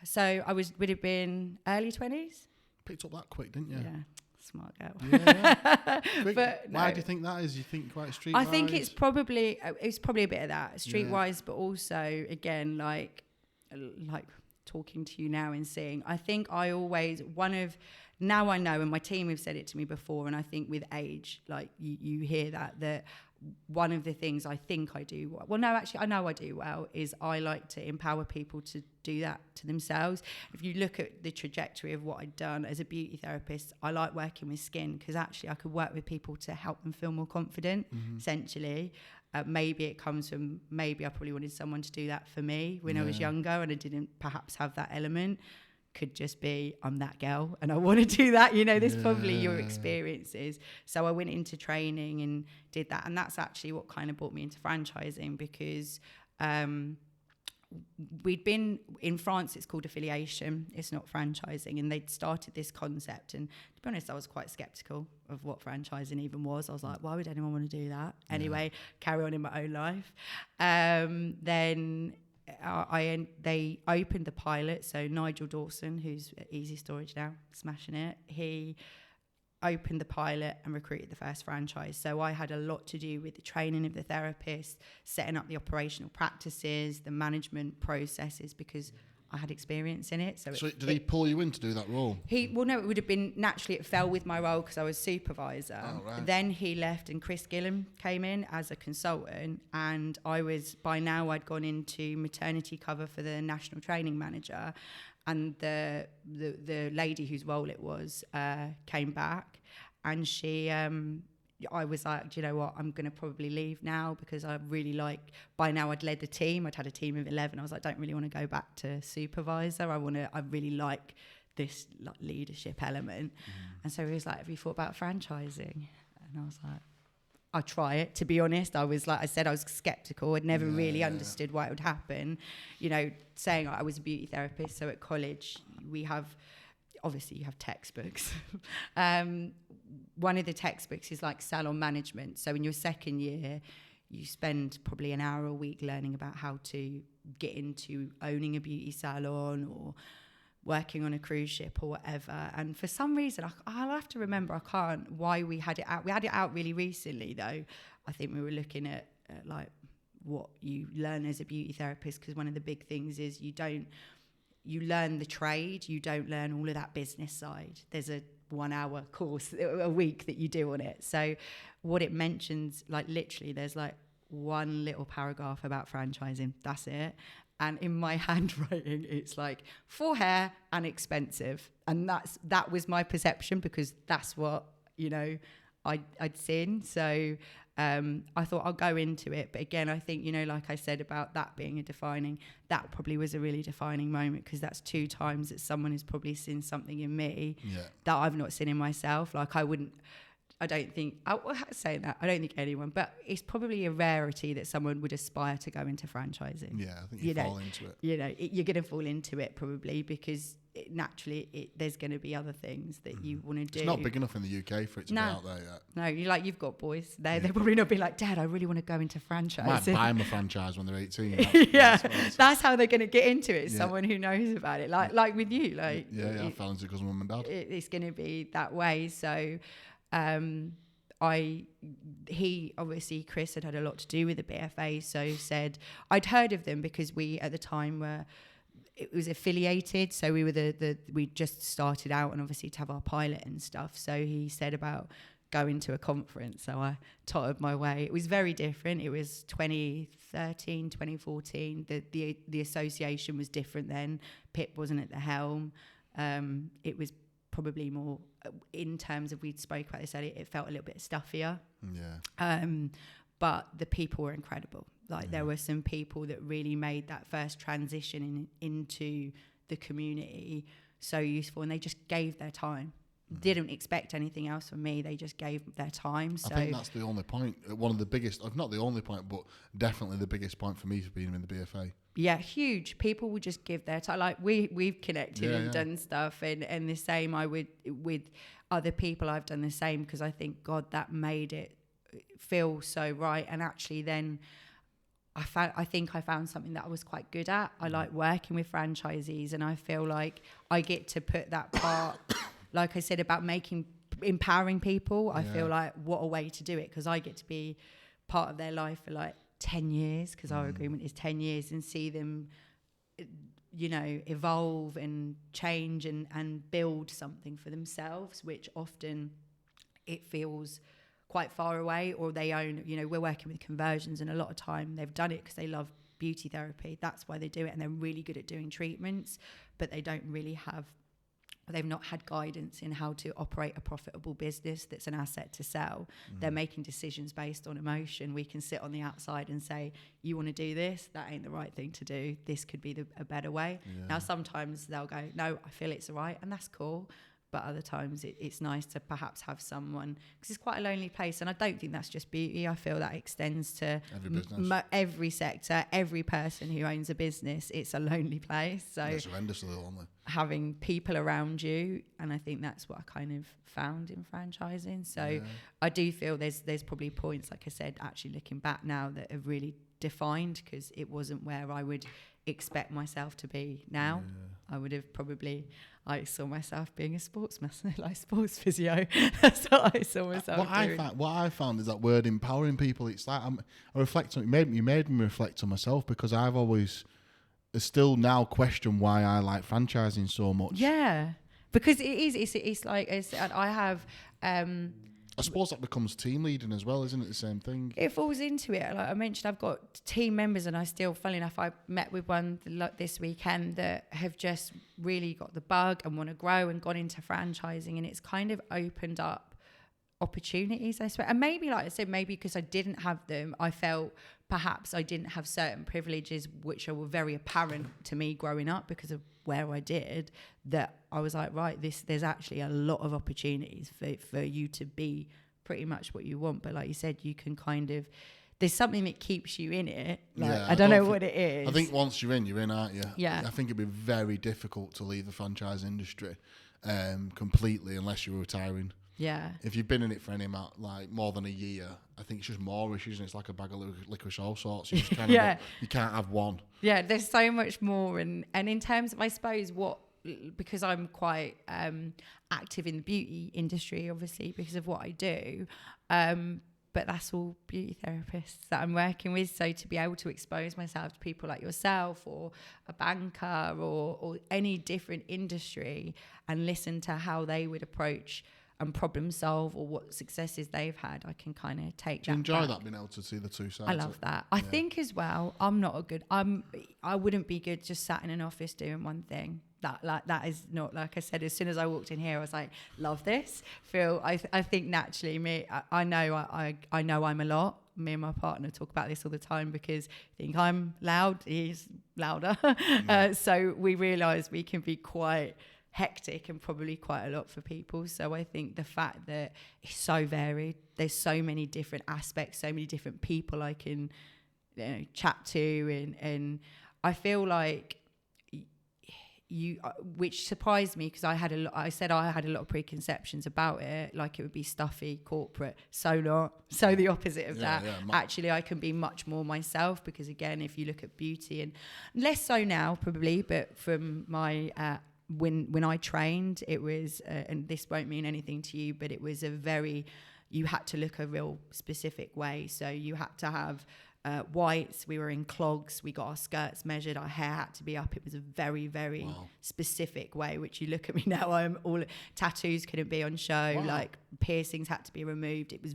So I would have been early 20s. Picked up that quick, didn't you? Yeah, smart girl. Yeah. But why do you think that is? You think quite streetwise? I think it's probably a bit of that, streetwise, but also again like talking to you now and seeing. I think I always now I know, and my team have said it to me before, and I think with age, like you hear that one of the things I think I do well, no, actually I know I do well, is I like to empower people to do that to themselves. If you look at the trajectory of what I'd done as a beauty therapist, I like working with skin, because actually I could work with people to help them feel more confident, essentially. Maybe it comes from, maybe I probably wanted someone to do that for me when I was younger, and I didn't perhaps have that element. Could just be, I'm that girl and I want to do that, there's probably your experiences. So I went into training and did that, and that's actually what kind of brought me into franchising, because we'd been in France, it's called affiliation, it's not franchising, and they'd started this concept, and to be honest I was quite skeptical of what franchising even was. I was like, why would anyone want to do that? Anyway, carry on in my own life. Then they opened the pilot. So Nigel Dawson, who's at Easy Storage now, smashing it, he opened the pilot and recruited the first franchise. So I had a lot to do with the training of the therapists, setting up the operational practices, the management processes, because I had experience in it. So did he pull you in to do that role? Well, no, it would have been naturally, it fell with my role because I was supervisor. Oh, right. Then he left and Chris Gillam came in as a consultant, and by now I'd gone into maternity cover for the national training manager, and the lady whose role it was came back, and she I was like, do you know what, I'm going to probably leave now, because I really by now I'd led the team. I'd had a team of 11. I was like, I don't really want to go back to supervisor. I really like this leadership element. And so he was like, have you thought about franchising? And I was like, I'll try it. To be honest, I was like, I said I was skeptical. I'd never really understood why it would happen. Saying I was a beauty therapist. So at college, obviously you have textbooks. One of the textbooks is like salon management. So in your second year, you spend probably an hour a week learning about how to get into owning a beauty salon or working on a cruise ship or whatever. And for some reason, I'll have to remember, I can't, why we had it out. We had it out really recently, though. I think we were looking at like what you learn as a beauty therapist, because one of the big things is you learn the trade, you don't learn all of that business side. There's a 1 hour course a week that you do on it. So what it mentions, like literally there's like one little paragraph about franchising, that's it. And in my handwriting, it's like for hair and expensive. And that was my perception, because that's what, you know, I'd seen. So I thought I'll go into it. But again, I think, you know, like I said about that being that probably was a really defining moment, because that's 2 times that someone has probably seen something in me that I've not seen in myself. Like I don't think anyone, but it's probably a rarity that someone would aspire to go into franchising. Yeah, I think you fall into it. You know, you're going to fall into it probably, because naturally there's going to be other things that you want to do. It's not big enough in the UK for it to be out there yet. No, you've got boys. They're probably not be like, Dad, I really want to go into franchising. Might buy them a franchise when they're 18. That's how they're going to get into it. Someone who knows about it, like with you. Like I fell into it because of mum and dad. It's going to be that way. So Chris had a lot to do with the BFA, so said I'd heard of them because we at the time it was affiliated, so we were we just started out, and obviously to have our pilot and stuff. So he said about going to a conference, so I tottered my way. It was very different. It was 2013, 2014. The association was different then. Pip wasn't at the helm. It was probably more in terms of, we'd spoke about this earlier, it felt a little bit stuffier. But the people were incredible. Like there were some people that really made that first transition into the community so useful, and they just gave their time. Didn't expect anything else from me. They just gave their time. So I think that's the only point. One of the biggest, not the only point, but definitely the biggest point for me for being in the BFA. Yeah, huge. People would just give their time. Like we've connected and done stuff, and the same I would with other people. I've done the same, because I think God, that made it feel so right. And actually, then I think I found something that I was quite good at. I like working with franchisees, and I feel like I get to put that part. Like I said about empowering people, I feel like what a way to do it, because I get to be part of their life for like 10 years, because our agreement is 10 years, and see them, you know, evolve and change and build something for themselves, which often it feels quite far away, or they own, you know, we're working with conversions, and a lot of time they've done it because they love beauty therapy. That's why they do it, and they're really good at doing treatments, but they don't really have, they've not had guidance in how to operate a profitable business that's an asset to sell. They're making decisions based on emotion. We can sit on the outside and say, you want to do this? That ain't the right thing to do. This could be a better way. Now, sometimes they'll go, no, I feel it's right, and that's cool. But other times it's nice to perhaps have someone, because it's quite a lonely place. And I don't think that's just beauty. I feel that extends to every sector, every person who owns a business. It's a lonely place. So it's horrendously lonely. Having people around you, and I think that's what I kind of found in franchising. So I do feel there's probably points, like I said, actually looking back now, that have really defined, because it wasn't where I would expect myself to be now. I would have probably, I saw myself being a sports physio. That's what I saw myself doing. What I found is that word empowering people. It's like I reflect on it. You made me reflect on myself, because I've always still now question why I like franchising so much. Yeah, because it is. It's like I have. I suppose that becomes team leading as well, isn't it? The same thing. It falls into it. Like I mentioned, I've got team members, and I still, funnily enough, I met with one this weekend that have just really got the bug and want to grow and gone into franchising, and it's kind of opened up opportunities, I swear. And maybe, like I said, maybe because I didn't have them, I felt perhaps I didn't have certain privileges which were very apparent to me growing up because of where I did, that I was like, right, there's actually a lot of opportunities for you to be pretty much what you want. But like you said, you can kind of, there's something that keeps you in it. Like, I don't know what it is. I think once you're in, aren't you? Yeah. I think it'd be very difficult to leave the franchise industry. completely unless you're retiring. Yeah. If you've been in it for any amount, like more than a year, I think it's just more issues, and it's like a bag of licorice, all sorts. You just kind of you can't have one. Yeah, there's so much more, and in terms of, I suppose, because I'm quite active in the beauty industry, obviously because of what I do, but that's all beauty therapists that I'm working with. So to be able to expose myself to people like yourself or a banker or any different industry and listen to how they would approach and problem solve or what successes they've had, I can kind of take that. Do you enjoy back. that, being able to see the two sides? I love that. I think as well, I wouldn't be good just sat in an office doing one thing. That is not, like I said, as soon as I walked in here, I was like, love this. I think naturally I know I'm a lot. Me and my partner talk about this all the time because I think I'm loud, he's louder. So we realise we can be quite hectic and probably quite a lot for people. So I think the fact that it's so varied, there's so many different aspects, so many different people I can chat to, and I feel like which surprised me because I said I had a lot of preconceptions about it, like it would be stuffy, corporate. So the opposite of that. Actually, I can be much more myself because, again, if you look at beauty, and less so now probably, but from my when I trained, it was and this won't mean anything to you, but it was you had to look a real specific way. So you had to have whites, we were in clogs, we got our skirts measured, our hair had to be up. It was a very, very specific way, which you look at me now, I'm all tattoos couldn't be on show, like piercings had to be removed. It was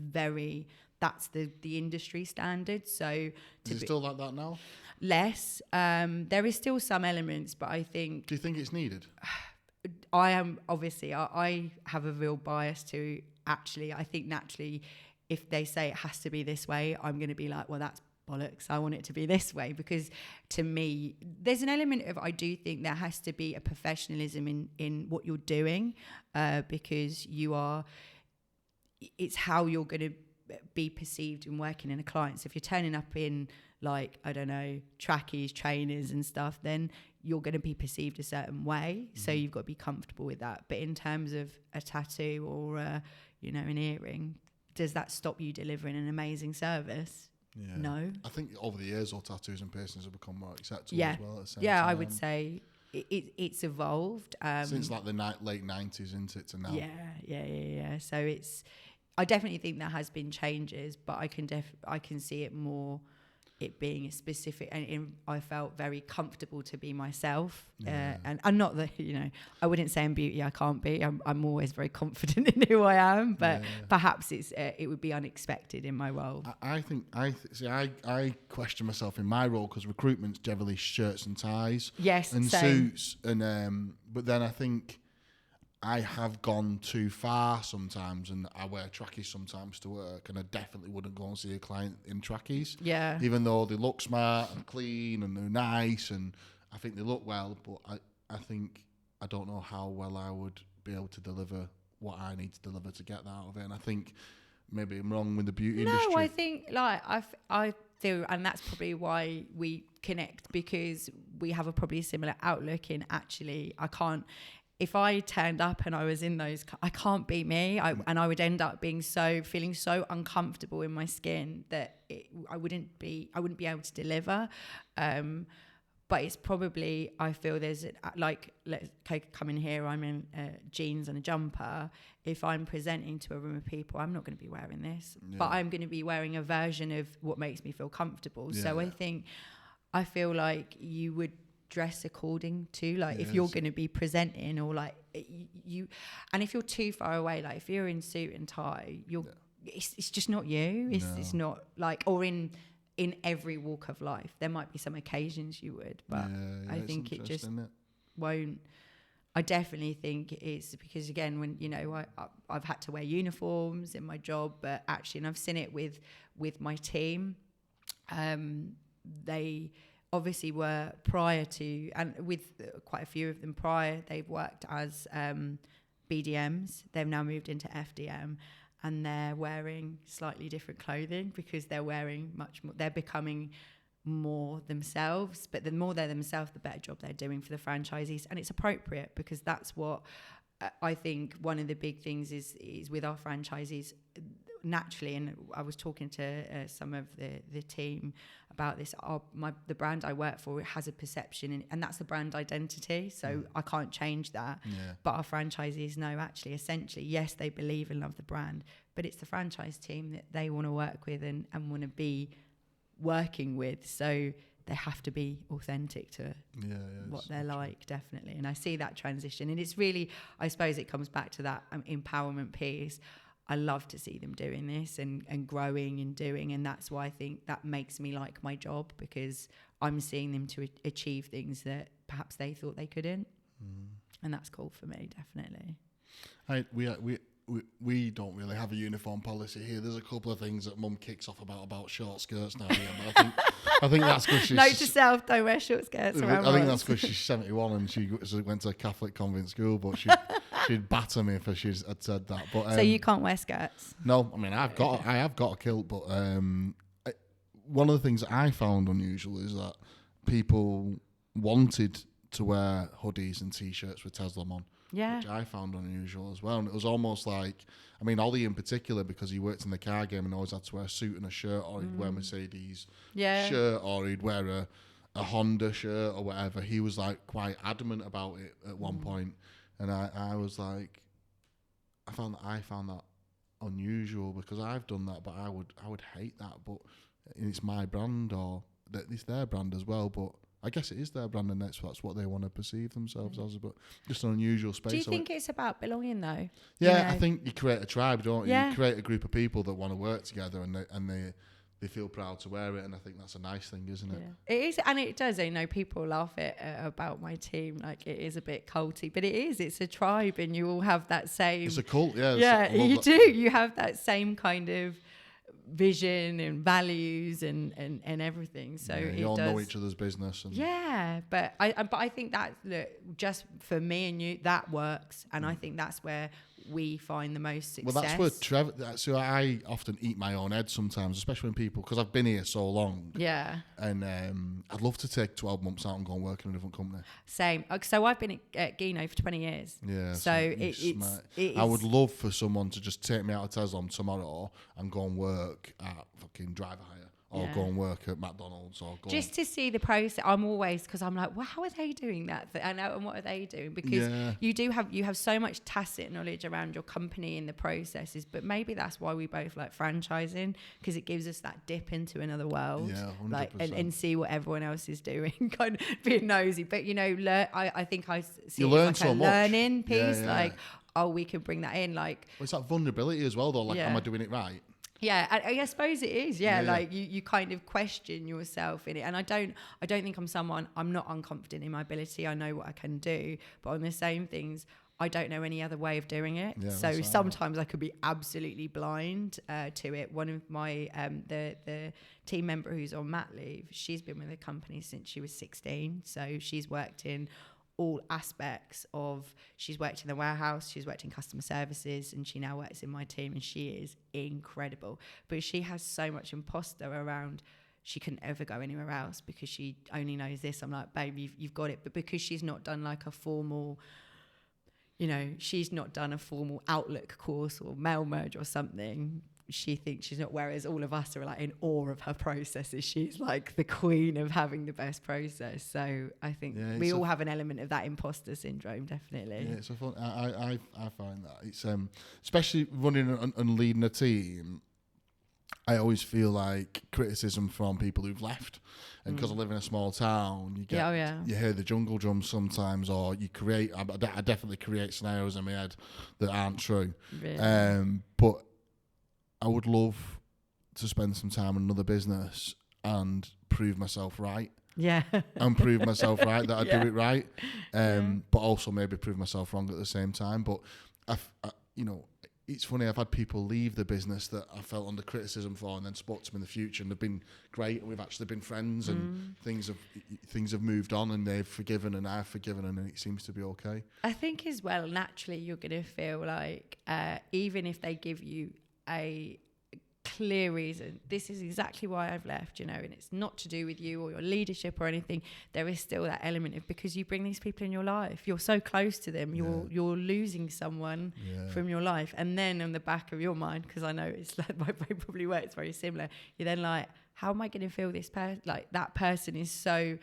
that's the industry standard. So is it still like that now? Less. There is still some elements, but I think... Do you think it's needed? I have a real bias to, actually, I think naturally, if they say it has to be this way, I'm going to be like, well, that's bollocks. I want it to be this way, because to me, there's an element of, I do think there has to be a professionalism in what you're doing, because it's how you're going to be perceived in working in a client. So if you're turning up in, like, I don't know, trackies, trainers and stuff, then you're going to be perceived a certain way. Mm-hmm. So you've got to be comfortable with that. But in terms of a tattoo or an earring, does that stop you delivering an amazing service? Yeah. No. I think over the years, all tattoos and piercings have become more acceptable as well. At the same time. I would say it's evolved. Since like the late 90s, isn't it, to now? Yeah. So I definitely think there has been changes, but I can see it more, it being a specific, and I felt very comfortable to be myself. And not that, I wouldn't say in beauty I can't be. I'm always very confident in who I am, but perhaps it would be unexpected in my role. I question myself in my role, because recruitment's generally shirts and ties, and same. Suits, and but then I think I have gone too far sometimes, and I wear trackies sometimes to work, and I definitely wouldn't go and see a client in trackies. Yeah. Even though they look smart and clean and they're nice, and I think they look well, but I think I don't know how well I would be able to deliver what I need to deliver to get that out of it. And I think maybe I'm wrong with the beauty industry. No, I think I feel, and that's probably why we connect, because we have probably similar outlook in, actually, if I turned up and I was in those, I can't be me, and I would end up feeling so uncomfortable in my skin that I wouldn't be able to deliver. But it's probably, I feel there's like, let's come in here, I'm in jeans and a jumper. If I'm presenting to a room of people, I'm not going to be wearing this, but I'm going to be wearing a version of what makes me feel comfortable. So I feel like you would dress according to, like, if you're going to be presenting, or like and if you're too far away, like if you're in suit and tie, it's just not you. It's not like, or in every walk of life, there might be some occasions you would, but I think it just won't. I definitely think it's because, again, when I've had to wear uniforms in my job, but actually, and I've seen it with my team, they obviously were prior to, and with quite a few of them prior, they've worked as BDMs. They've now moved into FDM, and they're wearing slightly different clothing because they're wearing much more, they're becoming more themselves. But the more they're themselves, the better job they're doing for the franchisees. And it's appropriate, because that's what I think one of the big things is with our franchisees naturally, and I was talking to some of the team about this. The brand I work for, it has a perception, and that's the brand identity. So I can't change that. Yeah. But our franchisees know actually, essentially, yes, they believe and love the brand, but it's the franchise team that they want to work with and want to be working with. So they have to be authentic to what they're like, definitely. And I see that transition. And it's really, I suppose it comes back to that empowerment piece. I love to see them doing this and growing and doing. And that's why I think that makes me like my job, because I'm seeing them to achieve things that perhaps they thought they couldn't. And that's cool for me, definitely. We don't really have a uniform policy here. There's a couple of things that Mum kicks off about short skirts now. But I think that's because she's... Note to self, don't wear short skirts around I think that's because she's 71 and she went to a Catholic convent school, but she'd batter me if she had said that. But so you can't wear skirts? No, I mean, I have got a kilt, but one of the things that I found unusual is that people wanted to wear hoodies and T-shirts with Tezlom on. Yeah. Which I found unusual as well. And it was almost like, I mean, Ollie in particular, because he worked in the car game and always had to wear a suit and a shirt, or he'd wear a Mercedes shirt, or he'd wear a Honda shirt or whatever. He was like quite adamant about it at one point. And I was like, I found that unusual, because I've done that, but I would hate that. But it's my brand, or it's their brand as well, but I guess it is their brand, and that's what they want to perceive themselves as, but just an unusual space. Do you think it's about belonging, though? Yeah, I think you create a tribe, don't you? You create a group of people that want to work together, and they feel proud to wear it, and I think that's a nice thing, isn't it? Yeah. It is, and it does. You know, people laugh about my team, like it is a bit culty, but it is. It's a tribe, and you all have that same... It's a cult, yeah. Yeah, you do. You have that same kind of vision and values and everything. So you all know each other's business. And but I think that, look, just for me and you, that works, and I think that's where we find the most success. Well, that's where Trevor... So I often eat my own head sometimes, especially when people... Because I've been here so long. Yeah. And I'd love to take 12 months out and go and work in a different company. Same. So I've been at Guinot for 20 years. Yeah. So it's... I would love for someone to just take me out of Tezlom tomorrow and go and work at fucking driver hire. Or go and work at McDonald's, or go just to see the process. I'm always, because I'm like, well, how are they doing that? And what are they doing? Because you have so much tacit knowledge around your company and the processes. But maybe that's why we both like franchising, because it gives us that dip into another world, 100%. like and see what everyone else is doing, kind of being nosy. But I think I see you it learn like so a much. Learning piece, like we can bring that in, like. Well, it's that vulnerability as well, though. Like, am I doing it right? Yeah, I suppose it is. Yeah, like you kind of question yourself in it, and I don't think I'm not unconfident in my ability. I know what I can do, but on the same things, I don't know any other way of doing it. Yeah, so sometimes I could be absolutely blind to it. One of my the team member who's on mat leave, she's been with the company since she was 16, so she's worked in all aspects of, she's worked in the warehouse, she's worked in customer services, and she now works in my team, and she is incredible. But she has so much imposter around, she couldn't ever go anywhere else because she only knows this. I'm like, babe, you've got it. But because she's not done like a formal, she's not done a formal Outlook course or mail merge or something, she thinks she's not, whereas all of us are like in awe of her processes. She's like the queen of having the best process. So I think we all have an element of that imposter syndrome, definitely. Yeah, it's a fun. I find that it's especially running and leading a team. I always feel like criticism from people who've left, and because I live in a small town, you get you hear the jungle drums sometimes, or you create. I definitely create scenarios in my head that aren't true. Really? But I would love to spend some time in another business and prove myself right. Yeah. And prove myself right that I do it right. But also maybe prove myself wrong at the same time. But it's funny, I've had people leave the business that I felt under criticism for, and then spoke to them in the future, and they've been great, and we've actually been friends, and things have moved on, and they've forgiven and I've forgiven, and it seems to be okay. I think as well, naturally, you're going to feel like even if they give you a clear reason. This is exactly why I've left, and it's not to do with you or your leadership or anything. There is still that element of, because you bring these people in your life, you're so close to them, you're losing someone from your life. And then on the back of your mind, because I know it's like my brain probably works very similar, you're then like, how am I going to feel this person? Like, that person is so...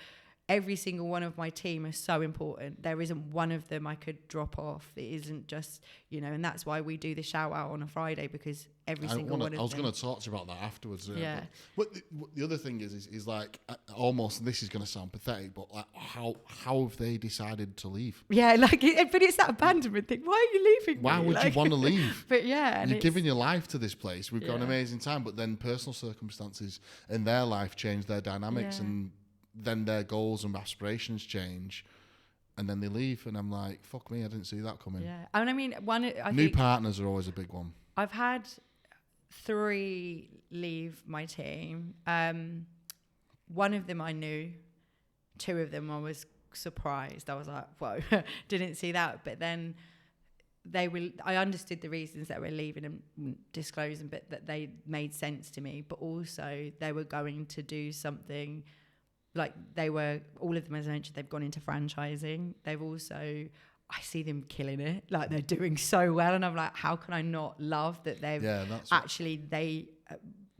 Every single one of my team is so important. There isn't one of them I could drop off. It isn't just, and that's why we do the shout out on a Friday, because every single one of them. I was going to talk to you about that afterwards. Yeah. But the other thing is like, almost, and this is going to sound pathetic, but like, how have they decided to leave? Yeah, like, but it's that abandonment thing. Why are you leaving? Why would you want to leave? But yeah, you're giving your life to this place. We've got an amazing time, but then personal circumstances in their life change their dynamics, and then their goals and aspirations change, and then they leave, and I'm like, fuck me, I didn't see that coming. Yeah, and I mean, new partners are always a big one. I've had 3 leave my team. One of them I knew, 2 of them I was surprised. I was like, whoa, didn't see that. But then I understood the reasons that were leaving and disclosing, but that they made sense to me. But also they were going to do something. Like, all of them, as I mentioned, they've gone into franchising. They've also, I see them killing it. Like, they're doing so well. And I'm like, how can I not love that they've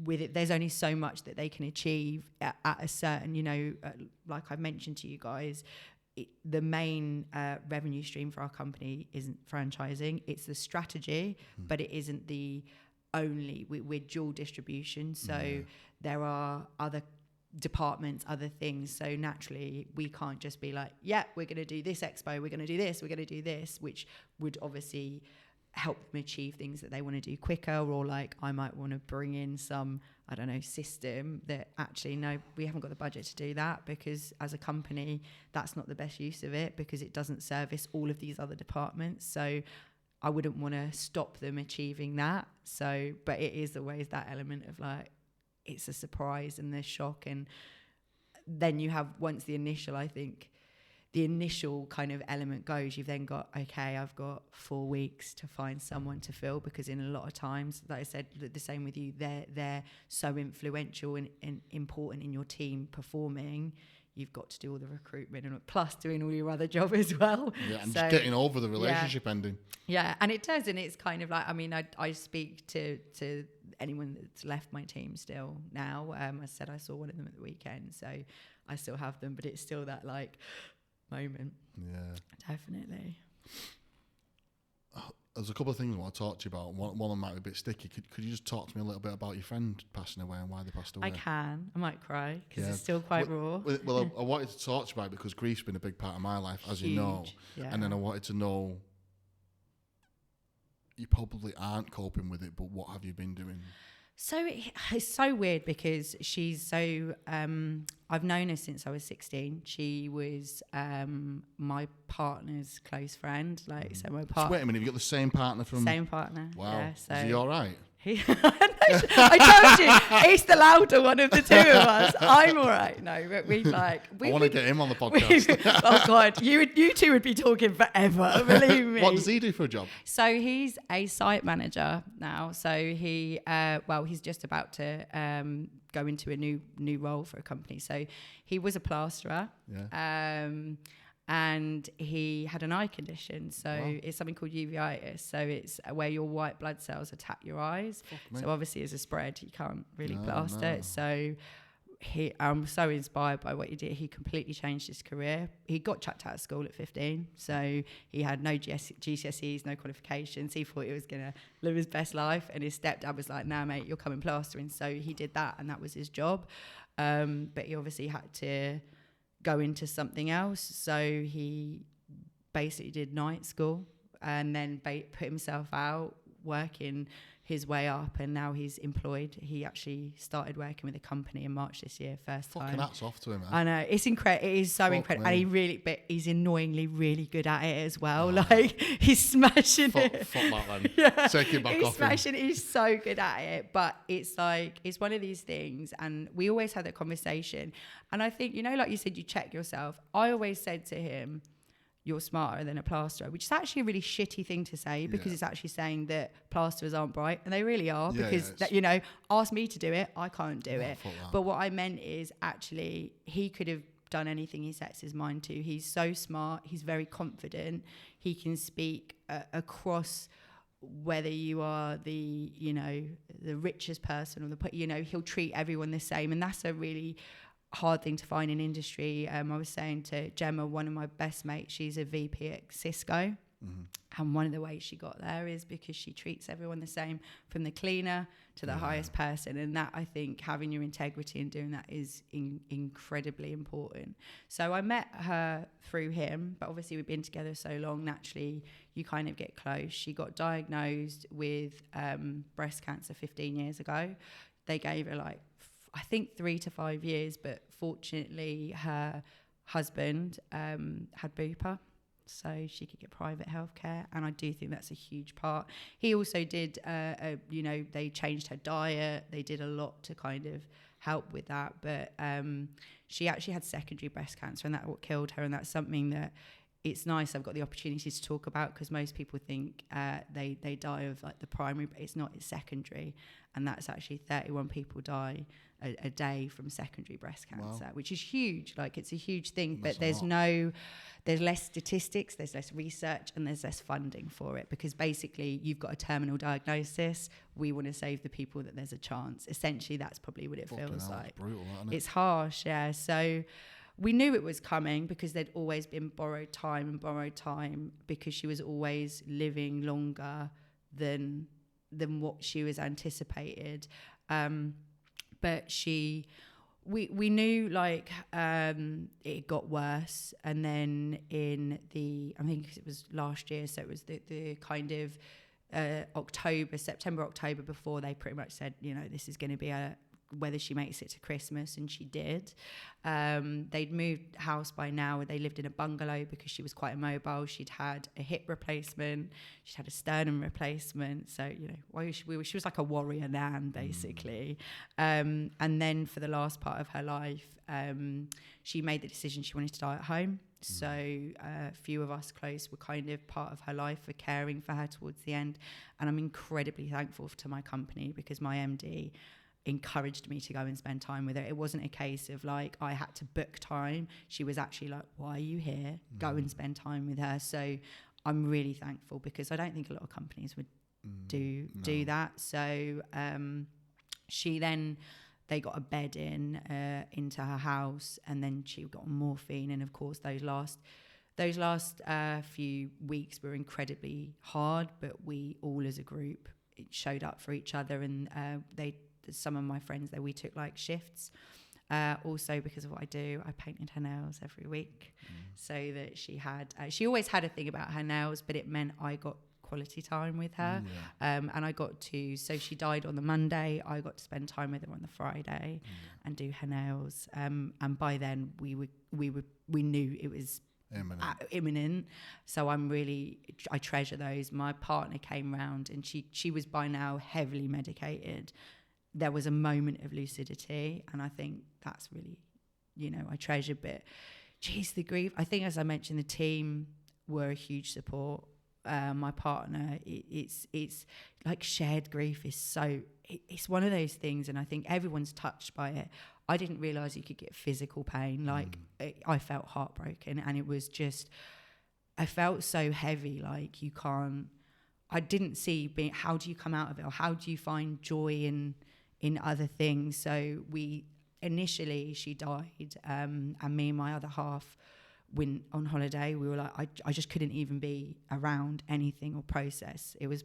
with it, there's only so much that they can achieve at a certain, like I mentioned to you guys, the main revenue stream for our company isn't franchising. It's the strategy, but it isn't the only, we're dual distribution. So there are other departments, other things, so naturally we can't just be like, we're going to do this expo, we're going to do this, we're going to do this, which would obviously help them achieve things that they want to do quicker. Or like, I might want to bring in some, I don't know, system that actually, no, we haven't got the budget to do that, because as a company that's not the best use of it, because it doesn't service all of these other departments. So I wouldn't want to stop them achieving that. So, but it is always that element of like, it's a surprise and the shock. And then you have, once the initial kind of element goes, you've then got, okay, I've got 4 weeks to find someone to fill, because in a lot of times, like I said, the same with you, they're so influential and important in your team performing. You've got to do all the recruitment and plus doing all your other job as well. Yeah, and just getting over the relationship ending. Yeah, and it does, and it's kind of like, I mean, I speak to anyone that's left my team still now. I said I saw one of them at the weekend, so I still have them, but it's still that like moment. Yeah, definitely. There's a couple of things I want to talk to you about. One of them might be a bit sticky. Could you just talk to me a little bit about your friend passing away and why they passed away? I can. I might cry because it's still quite raw. Well, I wanted to talk to you about it because grief's been a big part of my life, as you know. Yeah. And then I wanted to know, you probably aren't coping with it, but what have you been doing? So it's so weird because she's so, I've known her since I was 16. She was my partner's close friend. So my partner. So wait a minute, you've got the same partner from... Same partner. Wow. Yeah, so is he all right? I told you, he's the louder one of the two of us. I'm all right. No, but I want to get him on the podcast. Oh God, you two would be talking forever. Believe me. What does he do for a job? So he's a site manager now. So he's just about to go into a new role for a company. So he was a plasterer. Yeah. And he had an eye condition, so it's something called uveitis. So it's where your white blood cells attack your eyes. So obviously, as a spread, you can't really plaster it. So I'm so inspired by what he did. He completely changed his career. He got chucked out of school at 15, so he had no GCSEs, no qualifications. He thought he was going to live his best life, and his stepdad was like, "Nah, mate, you're coming plastering." So he did that, and that was his job. But he obviously had to go into something else, so he basically did night school and then put himself out working his way up, and now he's employed. He actually started working with a company in March this year, first time. Fucking hats off to him, man. I know, it's incredible. It is so incredible, and he's annoyingly really good at it as well. Like he's smashing it. Fuck that then. Yeah. Take it back off. He's smashing it. He's so good at it, but it's like it's one of these things, and we always had that conversation. And I think, like you said, you check yourself. I always said to him, you're smarter than a plasterer, which is actually a really shitty thing to say, because it's actually saying that plasterers aren't bright, and they really are, because that, you know, ask me to do it, I can't do it. But what I meant is, actually, he could have done anything he sets his mind to. He's so smart, he's very confident, he can speak across, whether you are the, you know, the richest person or the, you know, he'll treat everyone the same, and that's a really hard thing to find in industry. I was saying to Gemma, one of my best mates, she's a VP at Cisco, and one of the ways she got there is because she treats everyone the same, from the cleaner to the highest person, and that, I think, having your integrity and doing that is incredibly important. So I met her through him, but obviously we've been together so long, naturally you kind of get close. She got diagnosed with breast cancer 15 years ago. They gave her like, I think 3 to 5 years, but fortunately her husband had bupa, so she could get private healthcare, and I do think that's a huge part. He also did, you know, they changed her diet, they did a lot to kind of help with that, but she actually had secondary breast cancer, and that's what killed her, and that's something that it's nice I've got the opportunity to talk about, because most people think they die of like the primary, but it's not, it's secondary, and that's actually 31 people die a day from secondary breast cancer, which is huge. Like, it's a huge thing, but there's less statistics, there's less research, and there's less funding for it, because basically you've got a terminal diagnosis, we want to save the people that there's a chance. Essentially, that's probably what it feels like. It's brutal, isn't it? It's harsh, yeah. So we knew it was coming, because there'd always been borrowed time, because she was always living longer than what she was anticipated. But we knew, like, it got worse, and then I think it was last year, so it was the kind of September, October, before they pretty much said, you know, this is going to be whether she makes it to Christmas, and she did. They'd moved house by now, they lived in a bungalow because she was quite immobile. She'd had a hip replacement, she'd had a sternum replacement, so, you know, she was like a warrior nan, basically. And then for the last part of her life, she made the decision she wanted to die at home. So a few of us close were kind of part of her life, for caring for her towards the end, and I'm incredibly thankful to my company, because my MD encouraged me to go and spend time with her. It wasn't a case of like I had to book time. She was actually like, why are you here? Go and spend time with her. So I'm really thankful, because I don't think a lot of companies would do that. So they got a bed into her house, and then she got on morphine, and of course those last few weeks were incredibly hard, but we all as a group showed up for each other, and some of my friends there, we took like shifts. Also, because of what I do, I painted her nails every week, so that she always had a thing about her nails, but it meant I got quality time with her. And I got to, so she died on the Monday, I got to spend time with her on the Friday and do her nails, and by then we knew it was imminent. So I treasure those. My partner came round, and she was by now heavily medicated. There was a moment of lucidity, and I think that's really, you know, I treasure. But geez, the grief, I think, as I mentioned, the team were a huge support. My partner, it's like shared grief is so, it's one of those things, and I think everyone's touched by it. I didn't realise you could get physical pain. Like I felt heartbroken, and it was just, I felt so heavy. Like I didn't see how do you come out of it, or how do you find joy in other things. So initially she died, and me and my other half went on holiday. We were like, I just couldn't even be around anything or process. It was,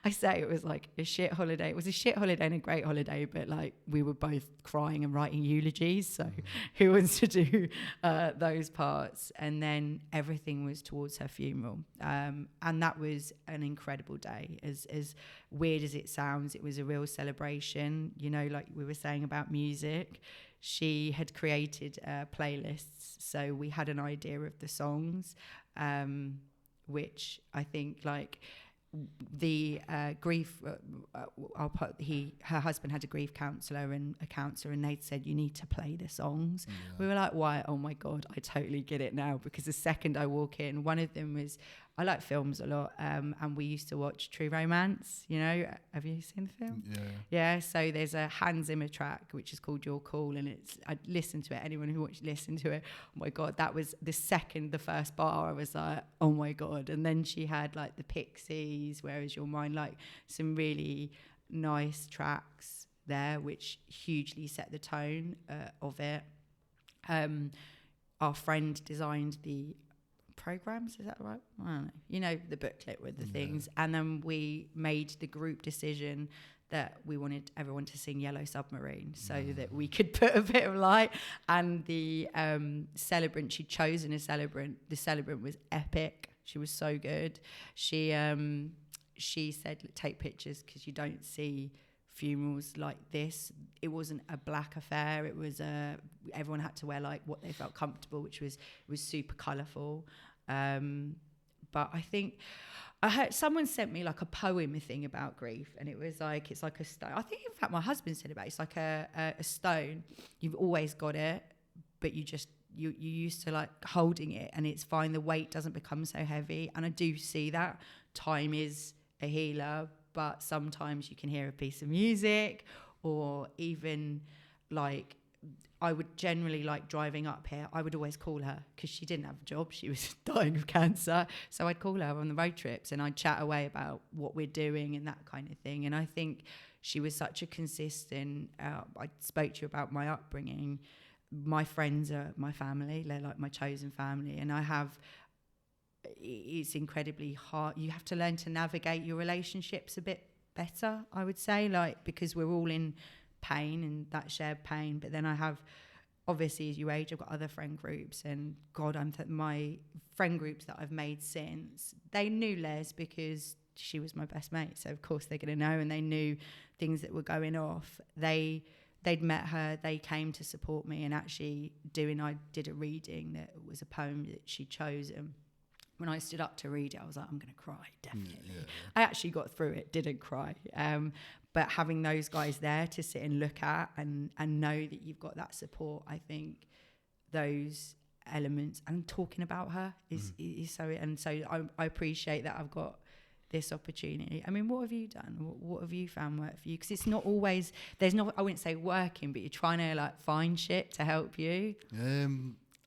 I say it was like a shit holiday. It was a shit holiday and a great holiday, but like we were both crying and writing eulogies. So who wants to do those parts? And then everything was towards her funeral. And that was an incredible day. As weird as it sounds, it was a real celebration. You know, like we were saying about music, she had created playlists. So we had an idea of the songs, which I think like, the grief, her husband had a grief counsellor and a counsellor, and they'd said, you need to play the songs. We were like, why? Oh my God, I totally get it now, because the second I walk in, one of them was, I like films a lot, and we used to watch True Romance, you know. Have you seen the film? Yeah, so there's a Hans Zimmer track which is called You're Cool, and I listened to it. Anyone who watched listen to it, oh my God, that was the first bar I was like, oh my God. And then she had like the Pixies, Where Is Your Mind, like some really nice tracks there which hugely set the tone of it. Our friend designed the programs, is that right? I don't know. You know, the booklet with the things. And then we made the group decision that we wanted everyone to sing Yellow Submarine so that we could put a bit of light. And the celebrant, she'd chosen a celebrant. The celebrant was epic. She was so good. She said, take pictures because you don't see funerals like this. It wasn't a black affair. It was everyone had to wear like what they felt comfortable, which was super colourful. But I think I heard someone sent me like a poem thing about grief, and it was like, it's like a stone. I think in fact my husband said about it. It's like a stone. You've always got it, but you used to like holding it, and it's fine. The weight doesn't become so heavy, and I do see that time is a healer. But sometimes you can hear a piece of music, or even like I would generally like driving up here. I would always call her because she didn't have a job. She was dying of cancer. So I'd call her on the road trips and I'd chat away about what we're doing and that kind of thing. And I think she was such a consistent, I spoke to you about my upbringing. My friends are my family. They're like my chosen family. And it's incredibly hard. You have to learn to navigate your relationships a bit better, I would say, like, because we're all in pain and that shared pain. But then I have, obviously, as you age, I've got other friend groups, and God, my friend groups that I've made since, they knew Les because she was my best mate, so of course they're going to know, and they knew things that were going off. They'd met her, they came to support me, and actually I did a reading that was a poem that she'd chosen. When I stood up to read it, I was like, I'm going to cry, definitely. Yeah. I actually got through it, didn't cry. But having those guys there to sit and look at and know that you've got that support, I think those elements, and talking about her is so, and so I appreciate that I've got this opportunity. I mean, what have you done? What have you found work for you? Because it's not always, I wouldn't say working, but you're trying to like find shit to help you.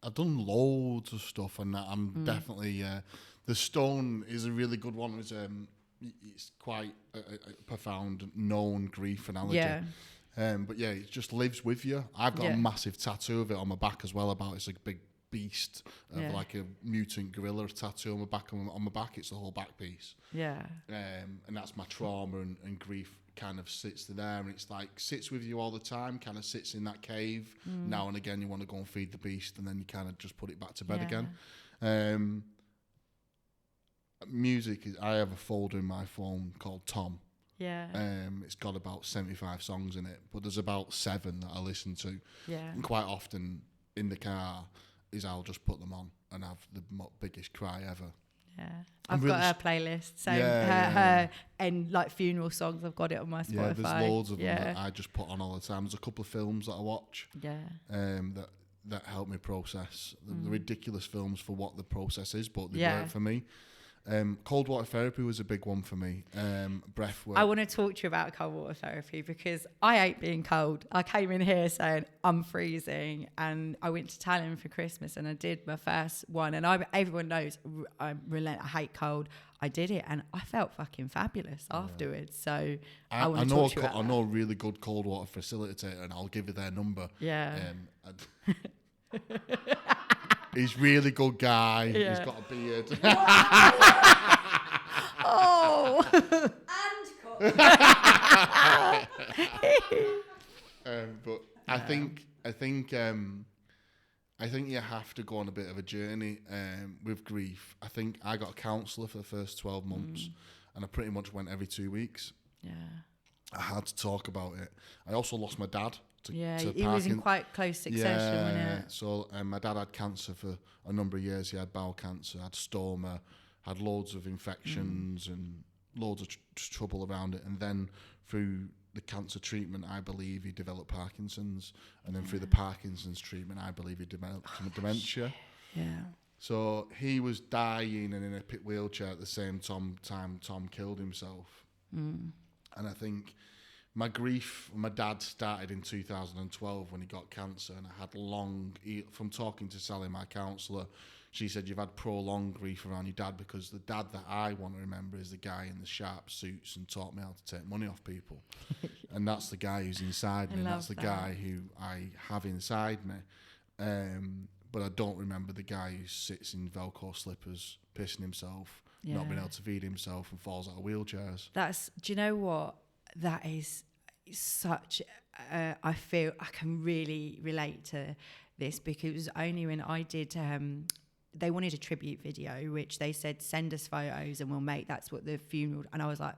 I've done loads of stuff, and I'm definitely the stone is a really good one. It's quite a profound known grief analogy. Yeah. But yeah, it just lives with you. I've got a massive tattoo of it on my back as well. It's like a big beast of like a mutant gorilla tattoo on my back. On my back, it's the whole back piece. Yeah. And that's my trauma and grief kind of sits there, and it's like sits with you all the time, kind of sits in that cave. Now and again you want to go and feed the beast, and then you kind of just put it back to bed again. Music is, I have a folder in my phone called Tom. It's got about 75 songs in it, but there's about 7 that I listen to. And quite often in the car I'll just put them on and have the biggest cry ever. I've got her playlist, so her and like funeral songs, I've got it on my Spotify. Yeah, there's loads of them that I just put on all the time. There's a couple of films that I watch that help me process the ridiculous films for what the process is, but they work for me. Cold water therapy was a big one for me. Breath work. I want to talk to you about cold water therapy because I hate being cold. I came in here saying I'm freezing, and I went to Tallinn for Christmas and I did my first one, and everyone knows I hate cold. I did it and I felt fucking fabulous afterwards. So I want to talk to you about that. I know a really good cold water facilitator, and I'll give you their number. He's a really good guy. He's got a beard. But I think you have to go on a bit of a journey with grief. I think I got a counsellor for the first 12 months, and I pretty much went every 2 weeks. I had to talk about it. I also lost my dad. He was in quite close succession, wasn't it? So my dad had cancer for a number of years. He had bowel cancer, had stoma, had loads of infections and loads of trouble around it, and then through the cancer treatment, I believe he developed Parkinson's, and then through the Parkinson's treatment, I believe he developed dementia. Yeah. So he was dying and in a wheelchair at the same time Tom killed himself. And I think my grief, my dad started in 2012 when he got cancer, and I had from talking to Sally, my counsellor, she said, you've had prolonged grief around your dad, because the dad that I want to remember is the guy in the sharp suits and taught me how to take money off people. And that's the guy who's inside me, and that's the guy who I have inside me. But I don't remember the guy who sits in Velcro slippers, pissing himself, not being able to feed himself, and falls out of wheelchairs. Do you know what? That is such, I feel I can really relate to this, because it was only when I did, they wanted a tribute video, which they said, send us photos and we'll make, that's what the funeral, and I was like,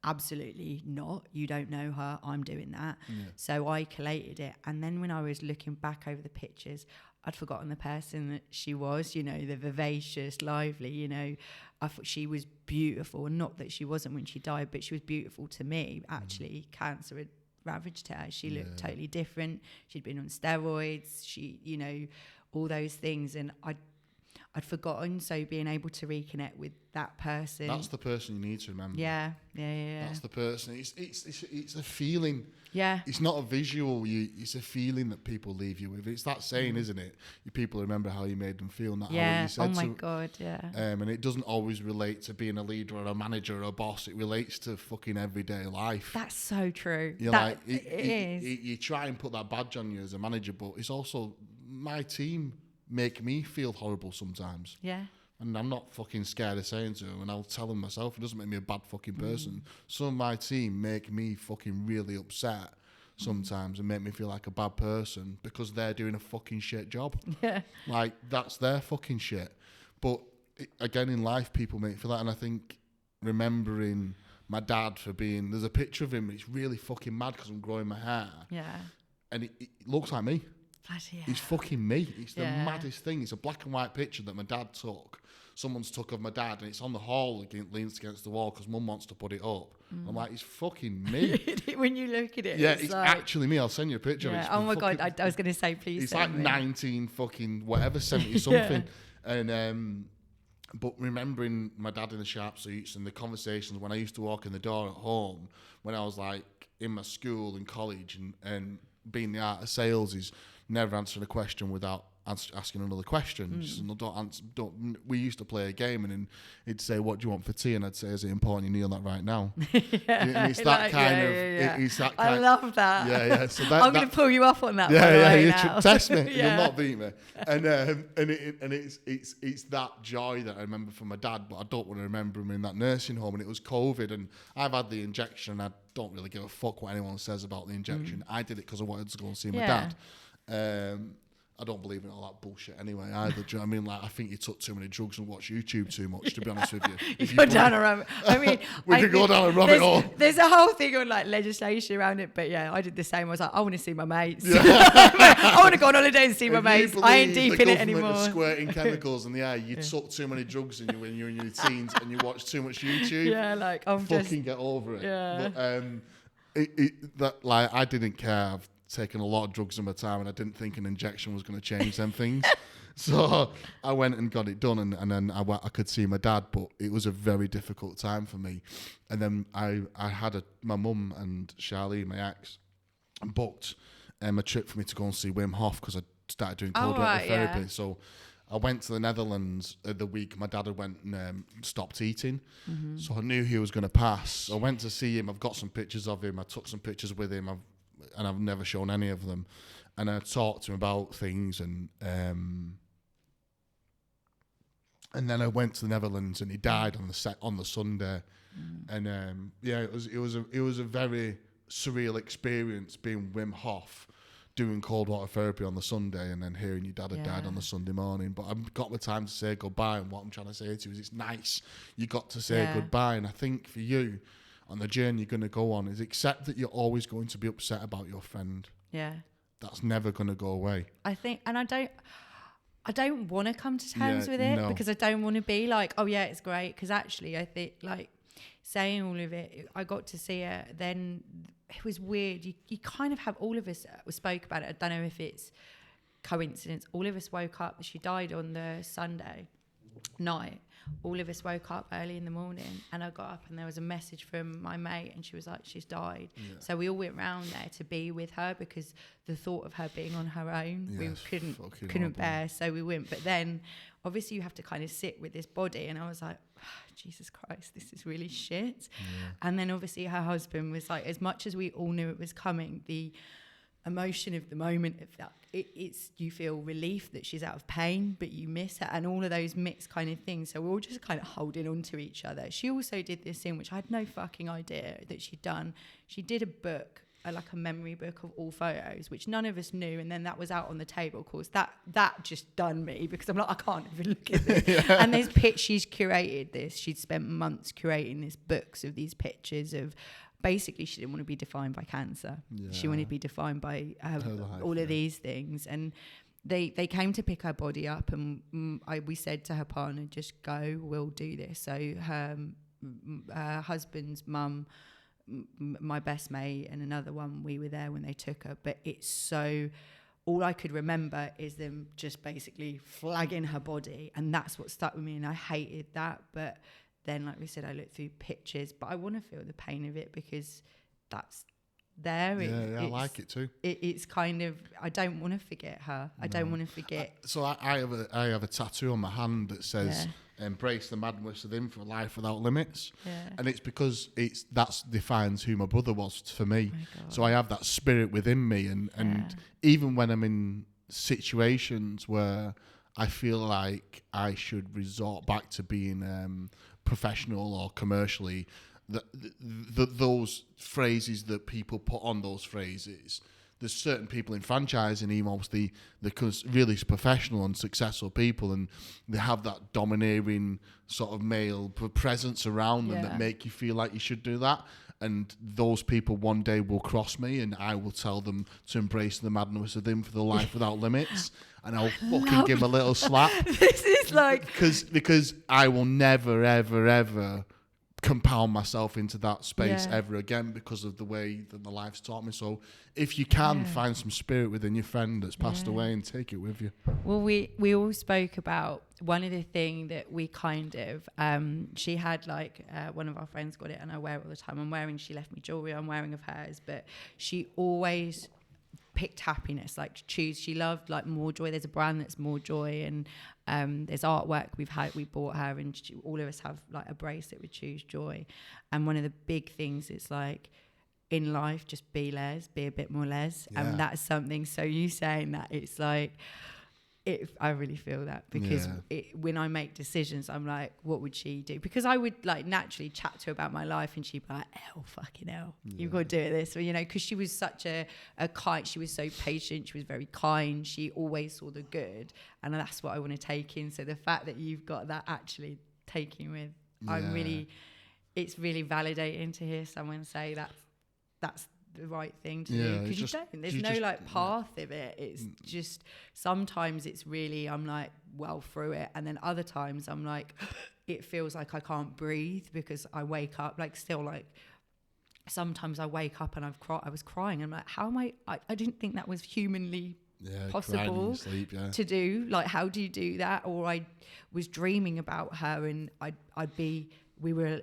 absolutely not, you don't know her, I'm doing that. So I collated it, and then when I was looking back over the pictures, I'd forgotten the person that she was, the vivacious, lively, I thought she was beautiful, and not that she wasn't when she died, but she was beautiful to me. Actually, cancer had ravaged her. She looked totally different. She'd been on steroids, she, all those things, and I'd forgotten, so being able to reconnect with that person. That's the person you need to remember. Yeah. That's the person. It's a feeling. Yeah. It's not a visual. It's a feeling that people leave you with. It's that saying, isn't it? People remember how you made them feel, not how you said. Oh my God, yeah. And it doesn't always relate to being a leader or a manager or a boss. It relates to fucking everyday life. That's so true. You're it is. You try and put that badge on you as a manager, but it's also my team make me feel horrible sometimes. Yeah. And I'm not fucking scared of saying to them, and I'll tell them myself, it doesn't make me a bad fucking person. Some of my team make me fucking really upset sometimes and make me feel like a bad person because they're doing a fucking shit job. Yeah. Like, that's their fucking shit. But again, in life, people make me feel that, and I think remembering my dad for being, there's a picture of him, it's really fucking mad because I'm growing my hair. Yeah. And it looks like me. Bloody hell. He's fucking me. It's the maddest thing. It's a black and white picture that my dad took. Someone's took of my dad, and it's on the hall, leans against the wall because Mum wants to put it up. I'm like, it's fucking me. When you look at it, it's like, actually me. I'll send you a picture. Yeah. Oh my God, I was going to say, please. It's like 19 fucking whatever, 70 something. And but remembering my dad in the sharp suits and the conversations when I used to walk in the door at home when I was like in my school and college, and being the art of sales is never answering a question without asking another question. Just, we used to play a game, and then he'd say, what do you want for tea? And I'd say, is it important you kneel that right now? And it's that kind of... It's that kind I love that. Yeah. So I'm going to pull you off on that. Test me. You'll not beat me. And it's that joy that I remember from my dad, but I don't want to remember him in that nursing home. And it was COVID, and I've had the injection, and I don't really give a fuck what anyone says about the injection. I did it because I wanted to go and see my dad. I don't believe in all that bullshit anyway either. Do you know what I mean? Like, I think you took too many drugs and watched YouTube too much, to be honest with you. You go down a rabbit. I mean, we could go down a rabbit hole. There's a whole thing on like legislation around it, but yeah, I did the same. I was like, I want to see my mates. I want to go on holiday and see my mates. I ain't deep in it anymore. Squirting chemicals in the air. You took too many drugs when you're in your teens and you watch too much YouTube. Yeah, like I'm fucking get over it. Yeah. But I didn't care. I've taken a lot of drugs in my time, and I didn't think an injection was going to change them things. So I went and got it done, and then I could see my dad, but it was a very difficult time for me. And then I had my mum and Charlene, my ex, booked a trip for me to go and see Wim Hof because I started doing cold water therapy. Yeah. So I went to the Netherlands the week my dad had went and stopped eating. So I knew he was going to pass. I went to see him. I've got some pictures of him. I took some pictures with him. I've never shown any of them. And I talked to him about things, and then I went to the Netherlands, and he died on the Sunday. And it was a very surreal experience being Wim Hof, doing cold water therapy on the Sunday, and then hearing your dad had died on the Sunday morning. But I've got the time to say goodbye, and what I'm trying to say to you is it's nice you got to say goodbye. And I think for you, on the journey you're going to go on, is accept that you're always going to be upset about your friend. Yeah. That's never going to go away. I think, and I don't want to come to terms with it because I don't want to be like, oh yeah, it's great. Because actually I think like saying all of it, I got to see her. Then it was weird. You kind of have, all of us spoke about it. I don't know if it's coincidence. All of us woke up. She died on the Sunday night. All of us woke up early in the morning, and I got up and there was a message from my mate, and she was like, she's died. Yeah. So we all went round there to be with her, because the thought of her being on her own, we couldn't bear. So we went. But then obviously you have to kind of sit with this body, and I was like, oh, Jesus Christ, this is really shit. Yeah. And then obviously her husband was like, as much as we all knew it was coming, the emotion of the moment of that, it's you feel relief that she's out of pain, but you miss her, and all of those mixed kind of things. So we're all just kind of holding on to each other. She also did this thing which I had no fucking idea that she'd done. She did a book, like a memory book of all photos, which none of us knew, and then that was out on the table. Of course, that just done me, because I'm like, I can't even look at this. Yeah. And there's she's curated this. She'd spent months curating these books of these pictures of. Basically, she didn't want to be defined by cancer. Yeah. She wanted to be defined by all of these things. And they came to pick her body up, and we said to her partner, just go, we'll do this. So her husband's mum, my best mate, and another one, we were there when they took her. But it's so... all I could remember is them just basically flagging her body, and that's what stuck with me, and I hated that. But... then, like we said, I looked through pictures, but I want to feel the pain of it, because that's there. I like it too. It's kind of, I don't want to forget her. I don't want to forget. So I have a tattoo on my hand that says, embrace the madness within for life without limits. Yeah. And it's because that defines who my brother was for me. So I have that spirit within me. And even when I'm in situations where I feel like I should resort back to being professional or commercially, those phrases that people put on those phrases, there's certain people in franchising, emos, they're really professional and successful people, and they have that domineering sort of male presence around them that make you feel like you should do that. And those people one day will cross me, and I will tell them to embrace the madness of them for the life without limits. And I'll fucking give them a little slap. This is like... Because I will never, ever, ever compound myself into that space ever again, because of the way that my life's taught me. So if you can find some spirit within your friend that's passed away, and take it with you. Well, we all spoke about one of the things that we kind of she had, like one of our friends got it, and I wear it all the time. She left me jewelry, I'm wearing of hers, but she always picked happiness, like she loved like More Joy. There's a brand that's More Joy, and there's artwork we bought her, and all of us have like a bracelet with Choose Joy. And one of the big things is like, in life, just be a bit more les. And that's something, so you saying that, it's like, I really feel that, because when I make decisions, I'm like, what would she do? Because I would like naturally chat to her about my life, and she'd be like, fucking hell, you've got to do this. Or, because she was such a kind, she was so patient, she was very kind, she always saw the good, and that's what I want to take in. So the fact that you've got that actually taking with, it's really validating to hear someone say that's the right thing to do, because you don't. There's no like path of it. It's just sometimes it's really, I'm like well through it, and then other times I'm like, it feels like I can't breathe, because I wake up like still like sometimes I wake up and I was crying. I'm like, how am I didn't think that was humanly possible to do. Like, how do you do that? Or I was dreaming about her, and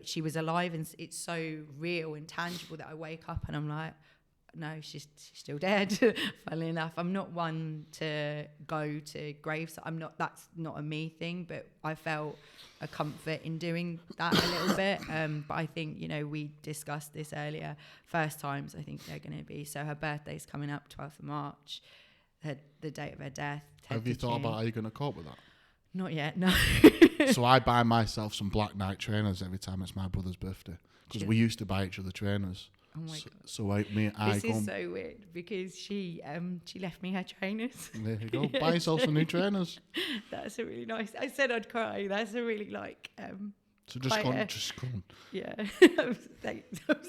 she was alive, and it's so real and tangible that I wake up and I'm like, no, she's still dead. Funnily enough, I'm not one to go to graves. That's not a me thing, but I felt a comfort in doing that a little bit. But I think, we discussed this earlier. First times, I think they're going to be. So her birthday's coming up, 12th of March, the date of her death. Have you thought about how you're going to cope with that? Not yet, no. So I buy myself some black Nike trainers every time it's my brother's birthday, because we used to buy each other trainers. Oh my God. So this is so weird, because she left me her trainers. There you go. Buy yourself some new trainers. That's a really nice. I said I'd cry. That's a really So just go on. Yeah. I'm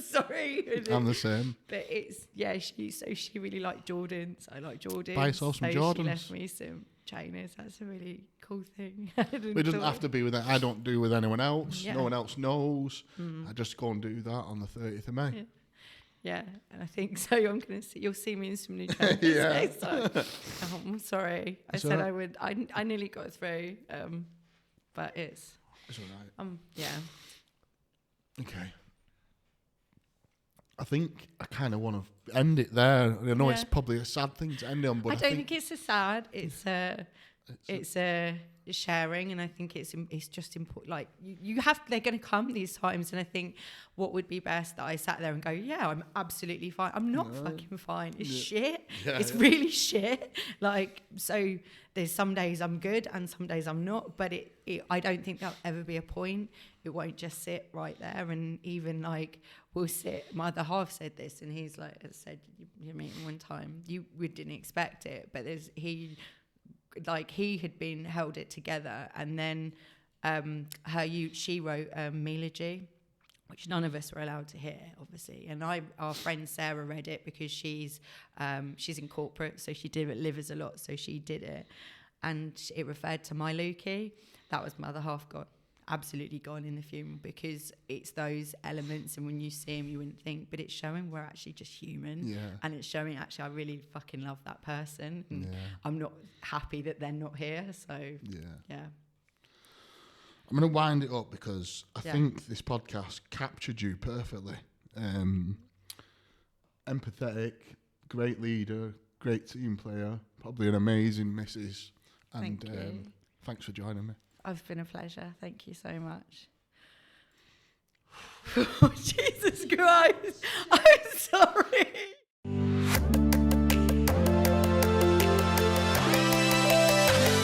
sorry. I'm the same. But it's she really liked Jordans. I like Jordans. Buy yourself some Jordans. She left me some trainers. That's a really cool cool thing. It doesn't have to be with. I don't do with anyone else. Yeah. No one else knows. I just go and do that on the 30th of May. Yeah, and I think so. You'll see me in some new trainers next time. I'm sorry. I said I would. I nearly got through, but it's all right. Yeah. Okay. I think I kind of want to end it there. I know it's probably a sad thing to end it on, but I don't think it's a sad. It's a sharing, and I think it's just important. Like you have, they're going to come these times, and I think what would be best that I sat there and go, yeah, I'm absolutely fine. I'm not fucking fine. It's shit. It's really shit. Like, so there's some days I'm good and some days I'm not, but I don't think there'll ever be a point. It won't just sit right there. And even like we'll sit, my other half said this, and he's like, said, you mean one time we didn't expect it, but he had been held it together, and then she wrote Melogy, which none of us were allowed to hear, obviously. And our friend Sarah read it because she's in corporate, so she delivers a lot, so she did it, and it referred to my Lukey. That was my other half gone, absolutely gone in the funeral, because it's those elements, and when you see him, you wouldn't think, but it's showing we're actually just human, and it's showing actually I really fucking love that person, and I'm not happy that they're not here. So yeah. I'm going to wind it up because I think this podcast captured you perfectly. Empathetic, great leader, great team player, probably an amazing missus. And Thank you. Thanks for joining me. It's been a pleasure. Thank you so much. Oh, Jesus Christ. I'm sorry.